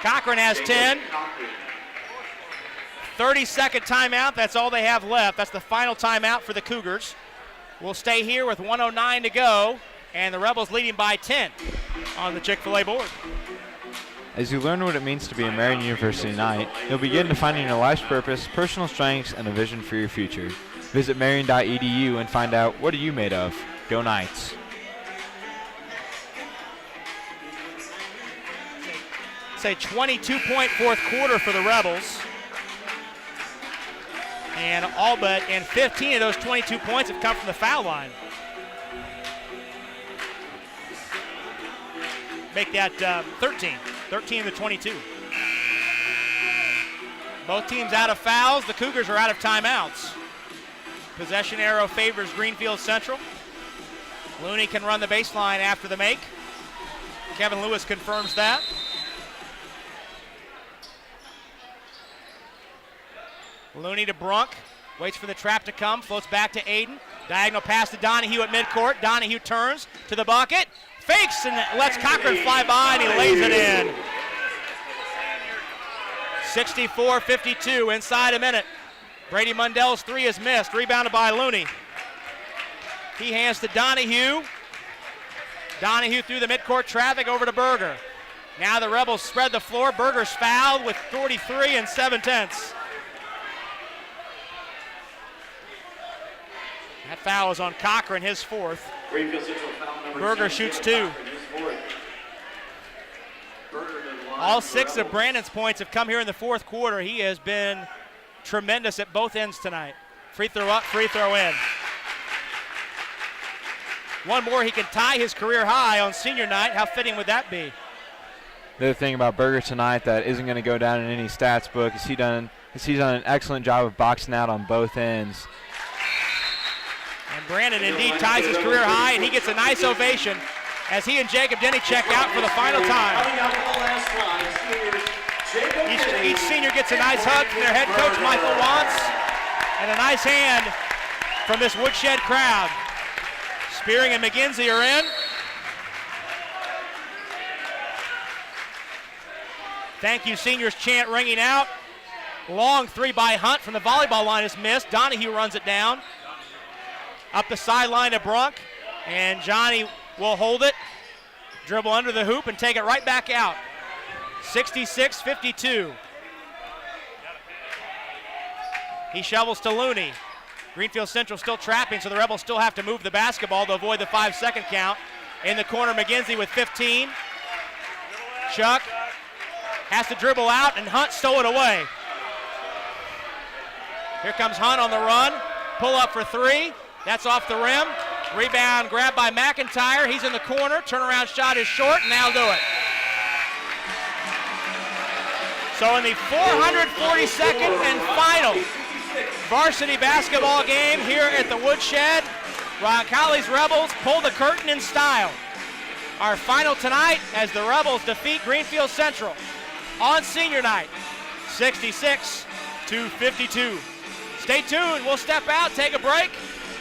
Cochran has 10. 30-second timeout. That's all they have left. That's the final timeout for the Cougars. We'll stay here with 1:09 to go, and the Rebels leading by 10 on the Chick-fil-A board. As you learn what it means to be a Marian University Knight, you'll begin defining your life's purpose, personal strengths, and a vision for your future. Visit marian.edu and find out, what are you made of? Go Knights. It's a 22-point fourth quarter for the Rebels. And all but 15 of those 22 points have come from the foul line. Make that 13. 13 to 22. Both teams out of fouls. The Cougars are out of timeouts. Possession arrow favors Greenfield Central. Looney can run the baseline after the make. Kevin Lewis confirms that. Looney to Brunk. Waits for the trap to come. Floats back to Aiden. Diagonal pass to Donahue at midcourt. Donahue turns to the bucket. Fakes and lets Cochran fly by, and he lays it in. 64-52, inside a minute. Brady Mundell's three is missed. Rebounded by Looney. He hands to Donahue. Donahue through the midcourt traffic over to Berger. Now the Rebels spread the floor. Berger's fouled with 43 and 7/10. That foul is on Cochran, his fourth. Greenfield Central foul number Berger 10, shoots Jalen 2. Cochran, his fourth. Berger to the line All for 6 of Rebels. Brandon's points have come here in the fourth quarter. He has been tremendous at both ends tonight. Free throw up, free throw in. One more, he can tie his career high on senior night. How fitting would that be? The other thing about Berger tonight that isn't going to go down in any stats book is he's done an excellent job of boxing out on both ends. And Brandon indeed ties his career high, and he gets a nice ovation as he and Jacob Denny check out for the final time. Coming out for the last line, seniors Jacob Each senior gets a nice hug from their head coach, Michael Wantz, and a nice hand from this Woodshed crowd. Spearing and McGinsey are in. Thank you, seniors chant ringing out. Long three by Hunt from the volleyball line is missed. Donahue runs it down. Up the sideline to Brunk, and Johnny will hold it, dribble under the hoop, and take it right back out. 66-52. He shovels to Looney. Greenfield Central still trapping, so the Rebels still have to move the basketball to avoid the 5-second count. In the corner, McGinsey with 15. Chuck has to dribble out, and Hunt stole it away. Here comes Hunt on the run. Pull up for 3. That's off the rim. Rebound grabbed by McIntyre. He's in the corner. Turnaround shot is short, and they'll do it. So in the 442nd and final varsity basketball game here at the Woodshed, Roncall's Rebels pull the curtain in style. Our final tonight as the Rebels defeat Greenfield Central on senior night, 66-52. Stay tuned. We'll step out, take a break,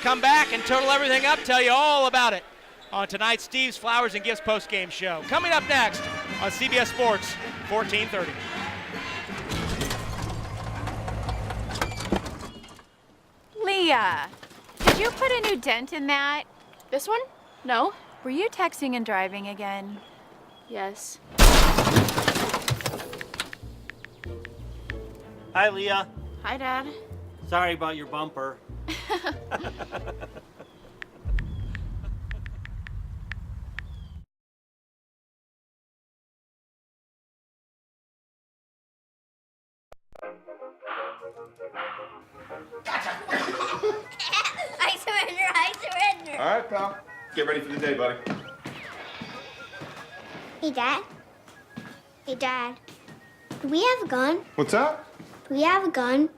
come back and total everything up, tell you all about it on tonight's Steve's Flowers and Gifts postgame show. Coming up next on CBS Sports 1430. Leah, did you put a new dent in that? This one? No. Were you texting and driving again? Yes. Hi, Leah. Hi, Dad. Sorry about your bumper. I surrender, I surrender. All right, pal. Get ready for the day, buddy. Hey, Dad. Hey, Dad. Do we have a gun? What's up? Do we have a gun?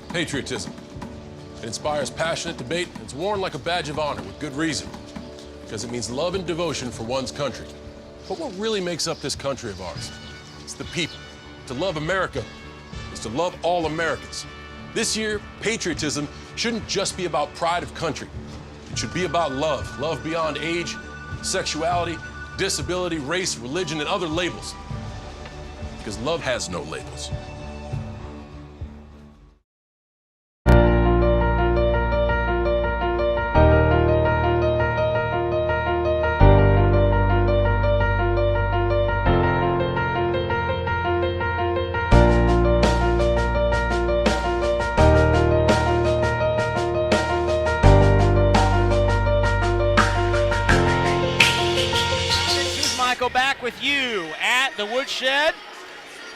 Patriotism. It inspires passionate debate, and it's worn like a badge of honor with good reason, because it means love and devotion for one's country. But what really makes up this country of ours? It's the people. To love America is to love all Americans. This year, patriotism shouldn't just be about pride of country. It should be about love. Love beyond age, sexuality, disability, race, religion, and other labels. Because love has no labels. Back with you at the Woodshed.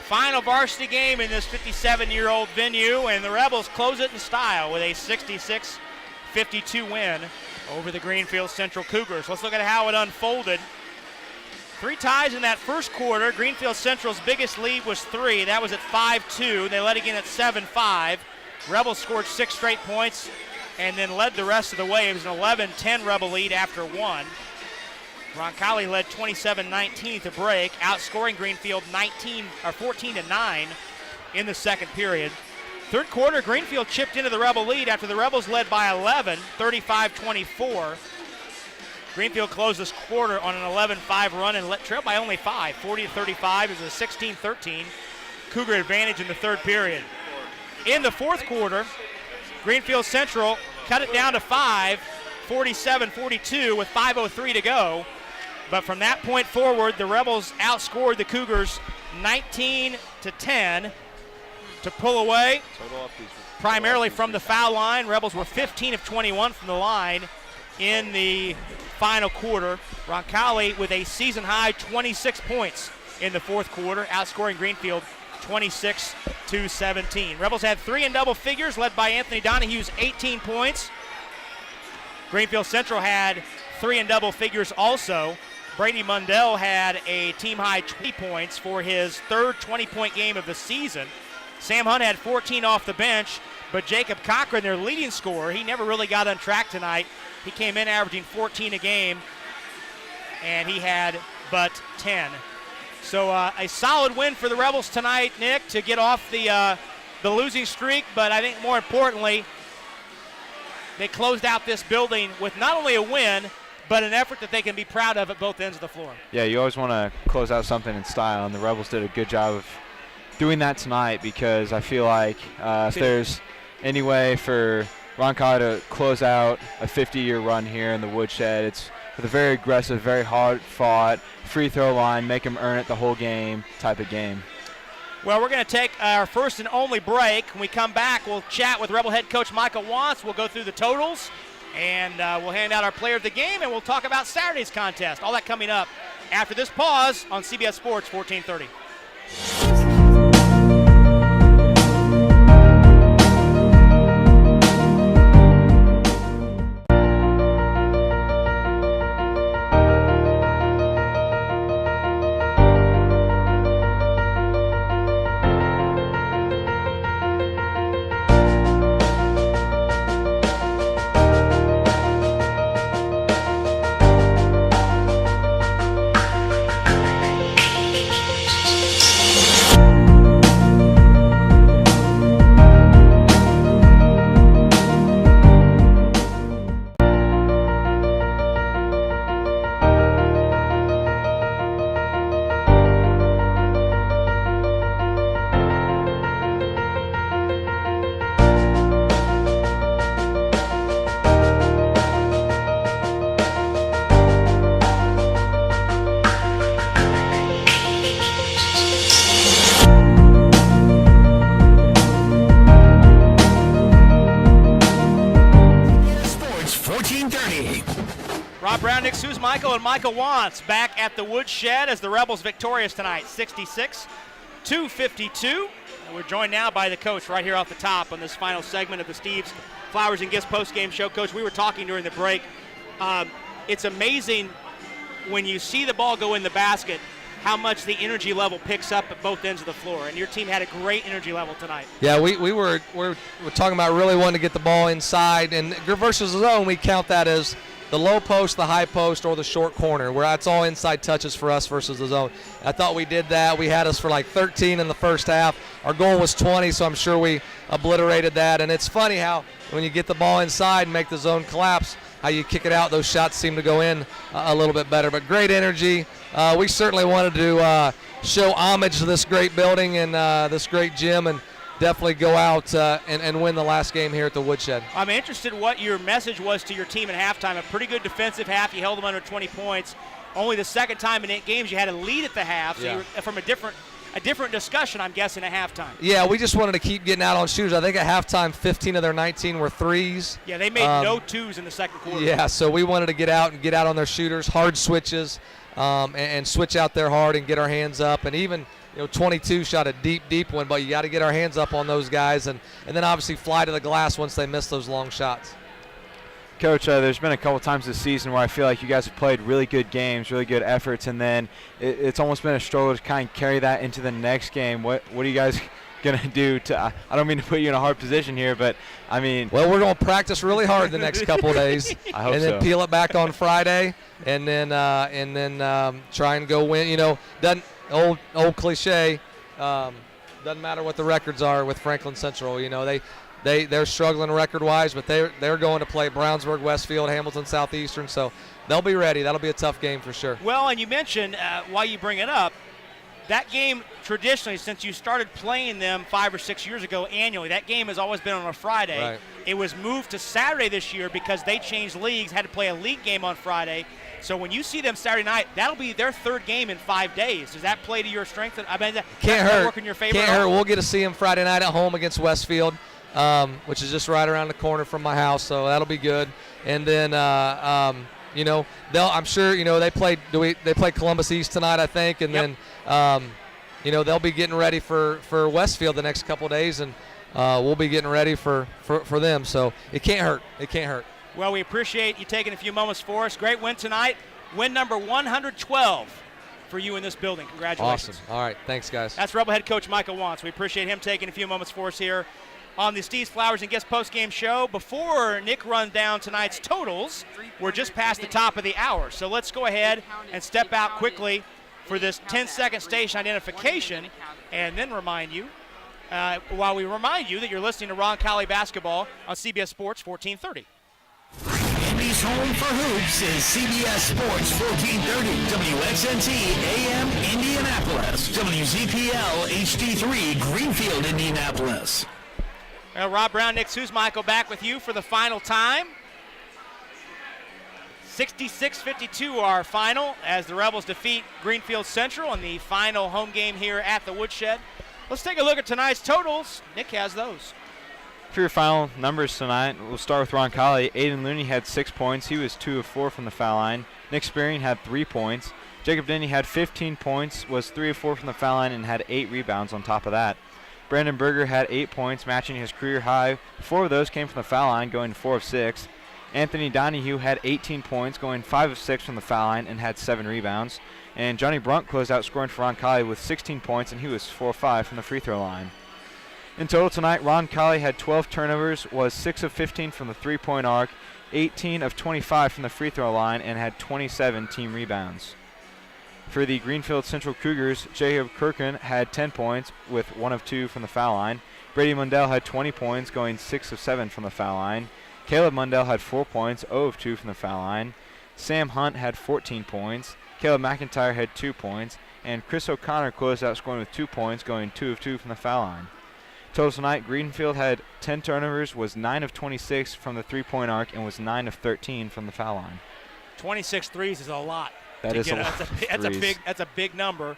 Final varsity game in this 57-year-old venue, and the Rebels close it in style with a 66-52 win over the Greenfield Central Cougars. Let's look at how it unfolded. 3 ties in that first quarter. Greenfield Central's biggest lead was 3. That was at 5-2. They led again at 7-5. Rebels scored 6 straight points and then led the rest of the way. It was an 11-10 Rebel lead after 1. Roncall led 27-19 to break, outscoring Greenfield 14-9 in the second period. Third quarter, Greenfield chipped into the Rebel lead after the Rebels led by 11, 35-24. Greenfield closed this quarter on an 11-5 run and trailed by only 5, 40-35. It was a 16-13 Cougar advantage in the third period. In the fourth quarter, Greenfield Central cut it down to 5, 47-42 with 5:03 to go. But from that point forward, the Rebels outscored the Cougars 19-10 to pull away, primarily from the foul line. Rebels were 15 of 21 from the line in the final quarter. Roncall with a season-high 26 points in the fourth quarter, outscoring Greenfield 26-17. Rebels had 3 in double figures, led by Anthony Donahue's 18 points. Greenfield Central had 3 in double figures also. Brady Mundell had a team-high 20 points for his third 20-point game of the season. Sam Hunt had 14 off the bench, but Jacob Cochran, their leading scorer, he never really got on track tonight. He came in averaging 14 a game, and he had but 10. So a solid win for the Rebels tonight, Nick, to get off the losing streak, but I think more importantly, they closed out this building with not only a win, but an effort that they can be proud of at both ends of the floor. Yeah, you always want to close out something in style, and the Rebels did a good job of doing that tonight, because I feel like if there's any way for Roncall to close out a 50-year run here in the Woodshed, it's with a very aggressive, very hard-fought free throw line, make them earn it the whole game type of game. Well, we're going to take our first and only break. When we come back, we'll chat with Rebel head coach Michael Wantz. We'll go through the totals, and we'll hand out our player of the game, and we'll talk about Saturday's contest. All that coming up after this pause on CBS Sports 1430. Rob Brown, Nick Suze, Michael, and Michael Wantz back at the Woodshed as the Rebels victorious tonight, 66-52. And we're joined now by the coach right here off the top on this final segment of the Steve's Flowers and Gifts postgame show. Coach, we were talking during the break. It's amazing when you see the ball go in the basket how much the energy level picks up at both ends of the floor, and your team had a great energy level tonight. Yeah, we're talking about really wanting to get the ball inside, and versus the zone, we count that as the low post, the high post, or the short corner, where that's all inside touches for us versus the zone. I thought we did that. We had us for like 13 in the first half. Our goal was 20, so I'm sure we obliterated that. And it's funny how when you get the ball inside and make the zone collapse, how you kick it out, those shots seem to go in a little bit better. But great energy. We certainly wanted to show homage to this great building and this great gym, and definitely go out and win the last game here at the Woodshed. I'm interested what your message was to your team at halftime. A pretty good defensive half. You held them under 20 points. Only the second time in 8 games you had a lead at the half, so you were from a different discussion, I'm guessing, at halftime. Yeah, we just wanted to keep getting out on shooters. I think at halftime 15 of their 19 were threes. Yeah, they made no twos in the second quarter. Yeah, so we wanted to get out on their shooters, hard switches, and switch out there hard and get our hands up. And even 22 shot a deep one, but you got to get our hands up on those guys, and then obviously fly to the glass once they miss those long shots. Coach, there's been a couple times this season where I feel like you guys have played really good games, really good efforts, and then it's almost been a struggle to kind of carry that into the next game. What are you guys going to do to – I don't mean to put you in a hard position here, but, I mean – Well, we're going to practice really hard the next couple of days. I hope so. And then peel it back on Friday, and then try and go win. Old cliche, doesn't matter what the records are with Franklin Central. They're struggling record-wise, but they're going to play Brownsburg, Westfield, Hamilton Southeastern, so they'll be ready. That'll be a tough game for sure. Well, and you mentioned, while you bring it up, that game traditionally, since you started playing them 5 or 6 years ago annually, that game has always been on a Friday. Right. It was moved to Saturday this year because they changed leagues, had to play a league game on Friday. So when you see them Saturday night, that'll be their third game in 5 days. Does that play to your strength? I mean, Can't hurt. Work in your favor? Can't hurt. We'll get to see them Friday night at home against Westfield, which is just right around the corner from my house. So that'll be good. And then, I'm sure they played. They played Columbus East tonight, I think, and then, they'll be getting ready for Westfield the next couple of days, and we'll be getting ready for them. So it can't hurt. It can't hurt. Well, we appreciate you taking a few moments for us. Great win tonight. Win number 112 for you in this building. Congratulations. Awesome. All right. Thanks, guys. That's Rebel head coach Michael Wantz. We appreciate him taking a few moments for us here on the Steve's Flowers and Gifts postgame show. Before Nick runs down tonight's totals, we're just past the top of the hour. So let's go ahead and step out quickly for this 10-second station identification and then remind you, while we remind you that you're listening to Roncall basketball on CBS Sports 1430. Indy's home for hoops is CBS Sports 1430, WXNT AM Indianapolis, WZPL HD3 Greenfield, Indianapolis. Well, Rob Brown, Nick Michael back with you for the final time. 66-52 our final as the Rebels defeat Greenfield Central in the final home game here at the Woodshed. Let's take a look at tonight's totals. Nick has those. For your final numbers tonight, we'll start with Roncall. Aiden Looney had 6 points. He was 2 of 4 from the foul line. Nick Spearing had 3 points. Jacob Denny had 15 points, was 3 of 4 from the foul line, and had 8 rebounds on top of that. Brandon Berger had 8 points, matching his career high. 4 of those came from the foul line, going 4 of 6. Anthony Donahue had 18 points, going 5 of 6 from the foul line, and had 7 rebounds. And Johnny Brunk closed out scoring for Roncall with 16 points, and he was 4 of 5 from the free throw line. In total tonight, Roncall had 12 turnovers, was 6 of 15 from the three-point arc, 18 of 25 from the free throw line, and had 27 team rebounds. For the Greenfield Central Cougars, Jacob Kirkin had 10 points with 1 of 2 from the foul line. Brady Mundell had 20 points, going 6 of 7 from the foul line. Caleb Mundell had 4 points, 0 of 2 from the foul line. Sam Hunt had 14 points. Caleb McIntyre had 2 points. And Chris O'Connor closed out scoring with 2 points, going 2 of 2 from the foul line. Total tonight, Greenfield had 10 turnovers, was 9 of 26 from the three-point arc, and was 9 of 13 from the foul line. 26 threes is a lot. That is a lot. That's a big number.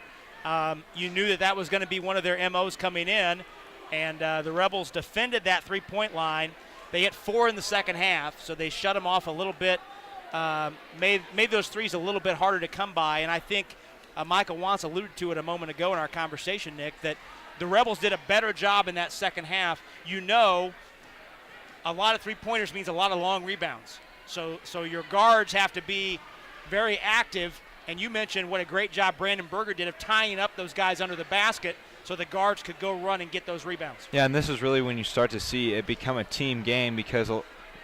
You knew that was going to be one of their MOs coming in, and the Rebels defended that three-point line. They hit 4 in the second half, so they shut them off a little bit, made those threes a little bit harder to come by. And I think Michael Wantz alluded to it a moment ago in our conversation, Nick, that the Rebels did a better job in that second half. You know, a lot of three-pointers means a lot of long rebounds. So your guards have to be very active. And you mentioned what a great job Brandon Berger did of tying up those guys under the basket so the guards could go run and get those rebounds. Yeah, and this is really when you start to see it become a team game, because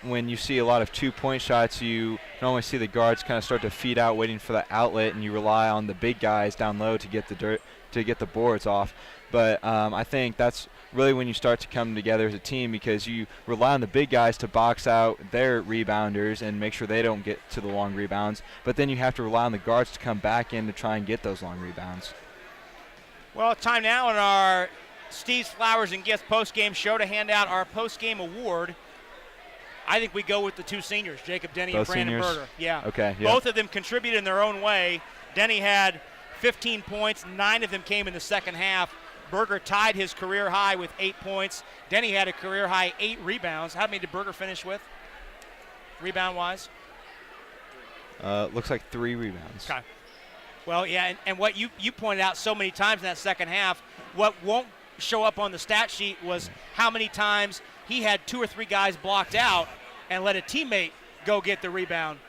when you see a lot of two-point shots, you normally see the guards kind of start to feed out, waiting for the outlet, and you rely on the big guys down low to get the boards off. But I think that's really when you start to come together as a team, because you rely on the big guys to box out their rebounders and make sure they don't get to the long rebounds. But then you have to rely on the guards to come back in to try and get those long rebounds. Well, time now in our Steve's Flowers and Gifts postgame show to hand out our postgame award. I think we go with the 2 seniors, Jacob Denny and Brandon Berger. Yeah. Okay. Yeah. Both of them contributed in their own way. Denny had 15 points. 9 of them came in the second half. Berger tied his career high with 8 points. Denny had a career high 8 rebounds. How many did Berger finish with, rebound-wise? Looks like 3 rebounds. Okay. Well, yeah, and what you pointed out so many times in that second half, what won't show up on the stat sheet was how many times he had 2 or 3 guys blocked out and let a teammate go get the rebound.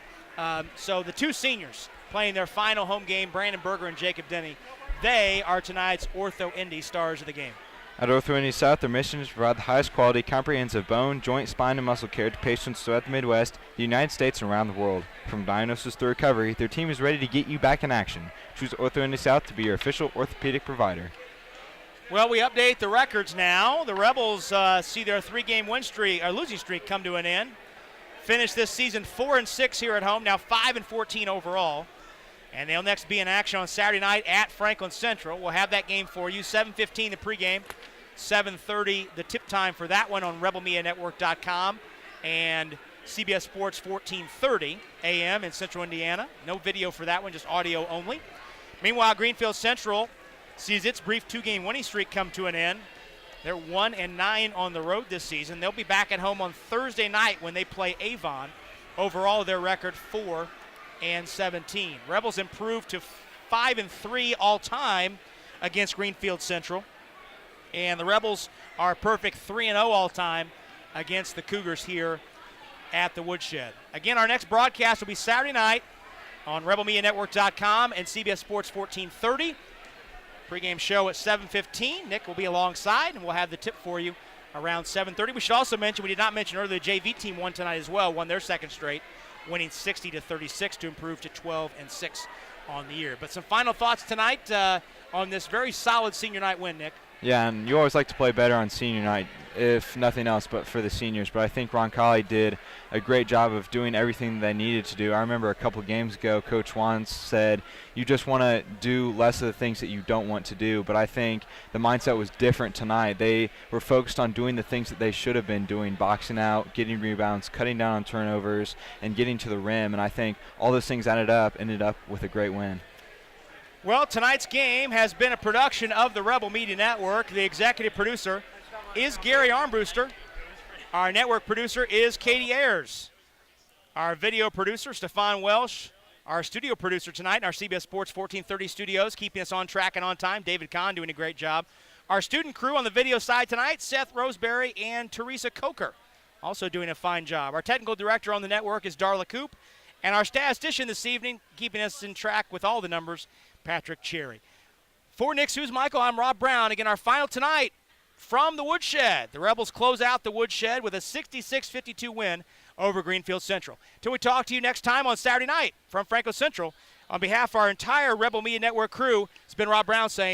So the 2 seniors playing their final home game, Brandon Berger and Jacob Denny, they are tonight's Ortho Indy stars of the game. At Ortho Indy South, their mission is to provide the highest quality, comprehensive bone, joint, spine, and muscle care to patients throughout the Midwest, the United States, and around the world. From diagnosis to recovery, their team is ready to get you back in action. Choose Ortho Indy South to be your official orthopedic provider. Well, we update the records now. The Rebels see their 3-game losing streak come to an end. Finished this season 4-6 here at home, now 5-14 overall. And they'll next be in action on Saturday night at Franklin Central. We'll have that game for you. 7:15 the pregame, 7:30 the tip time for that one on RebelMediaNetwork.com and CBS Sports 1430 a.m. in Central Indiana. No video for that one, just audio only. Meanwhile, Greenfield Central sees its brief 2-game winning streak come to an end. They're 1-9 on the road this season. They'll be back at home on Thursday night when they play Avon. Overall, their record 4-17. Rebels improved to 5-3 all time against Greenfield Central. And the Rebels are perfect 3-0 all time against the Cougars here at the Woodshed. Again, our next broadcast will be Saturday night on RebelMediaNetwork.com and CBS Sports 1430. Pre-game show at 7:15. Nick will be alongside, and we'll have the tip for you around 7:30. We should also mention, we did not mention earlier, the JV team won tonight as well, won their second straight, winning 60-36 to improve to 12-6 on the year. But some final thoughts tonight on this very solid senior night win, Nick. Yeah, and you always like to play better on senior night, if nothing else but for the seniors. But I think Roncall did a great job of doing everything they needed to do. I remember a couple games ago, Coach Wands said, you just want to do less of the things that you don't want to do. But I think the mindset was different tonight. They were focused on doing the things that they should have been doing, boxing out, getting rebounds, cutting down on turnovers, and getting to the rim. And I think all those things ended up with a great win. Well, tonight's game has been a production of the Rebel Media Network. The executive producer is Gary Armbruster. Our network producer is Katie Ayers. Our video producer, Stefan Welsh. Our studio producer tonight in our CBS Sports 1430 studios, keeping us on track and on time. David Kahn doing a great job. Our student crew on the video side tonight, Seth Roseberry and Teresa Coker, also doing a fine job. Our technical director on the network is Darla Coop. And our statistician this evening, keeping us in track with all the numbers, Patrick Cherry. For Nick Michael, I'm Rob Brown. Again, our final tonight from the Woodshed. The Rebels close out the Woodshed with a 66-52 win over Greenfield Central. Till we talk to you next time on Saturday night from Franklin Central, on behalf of our entire Rebel Media Network crew, it's been Rob Brown saying,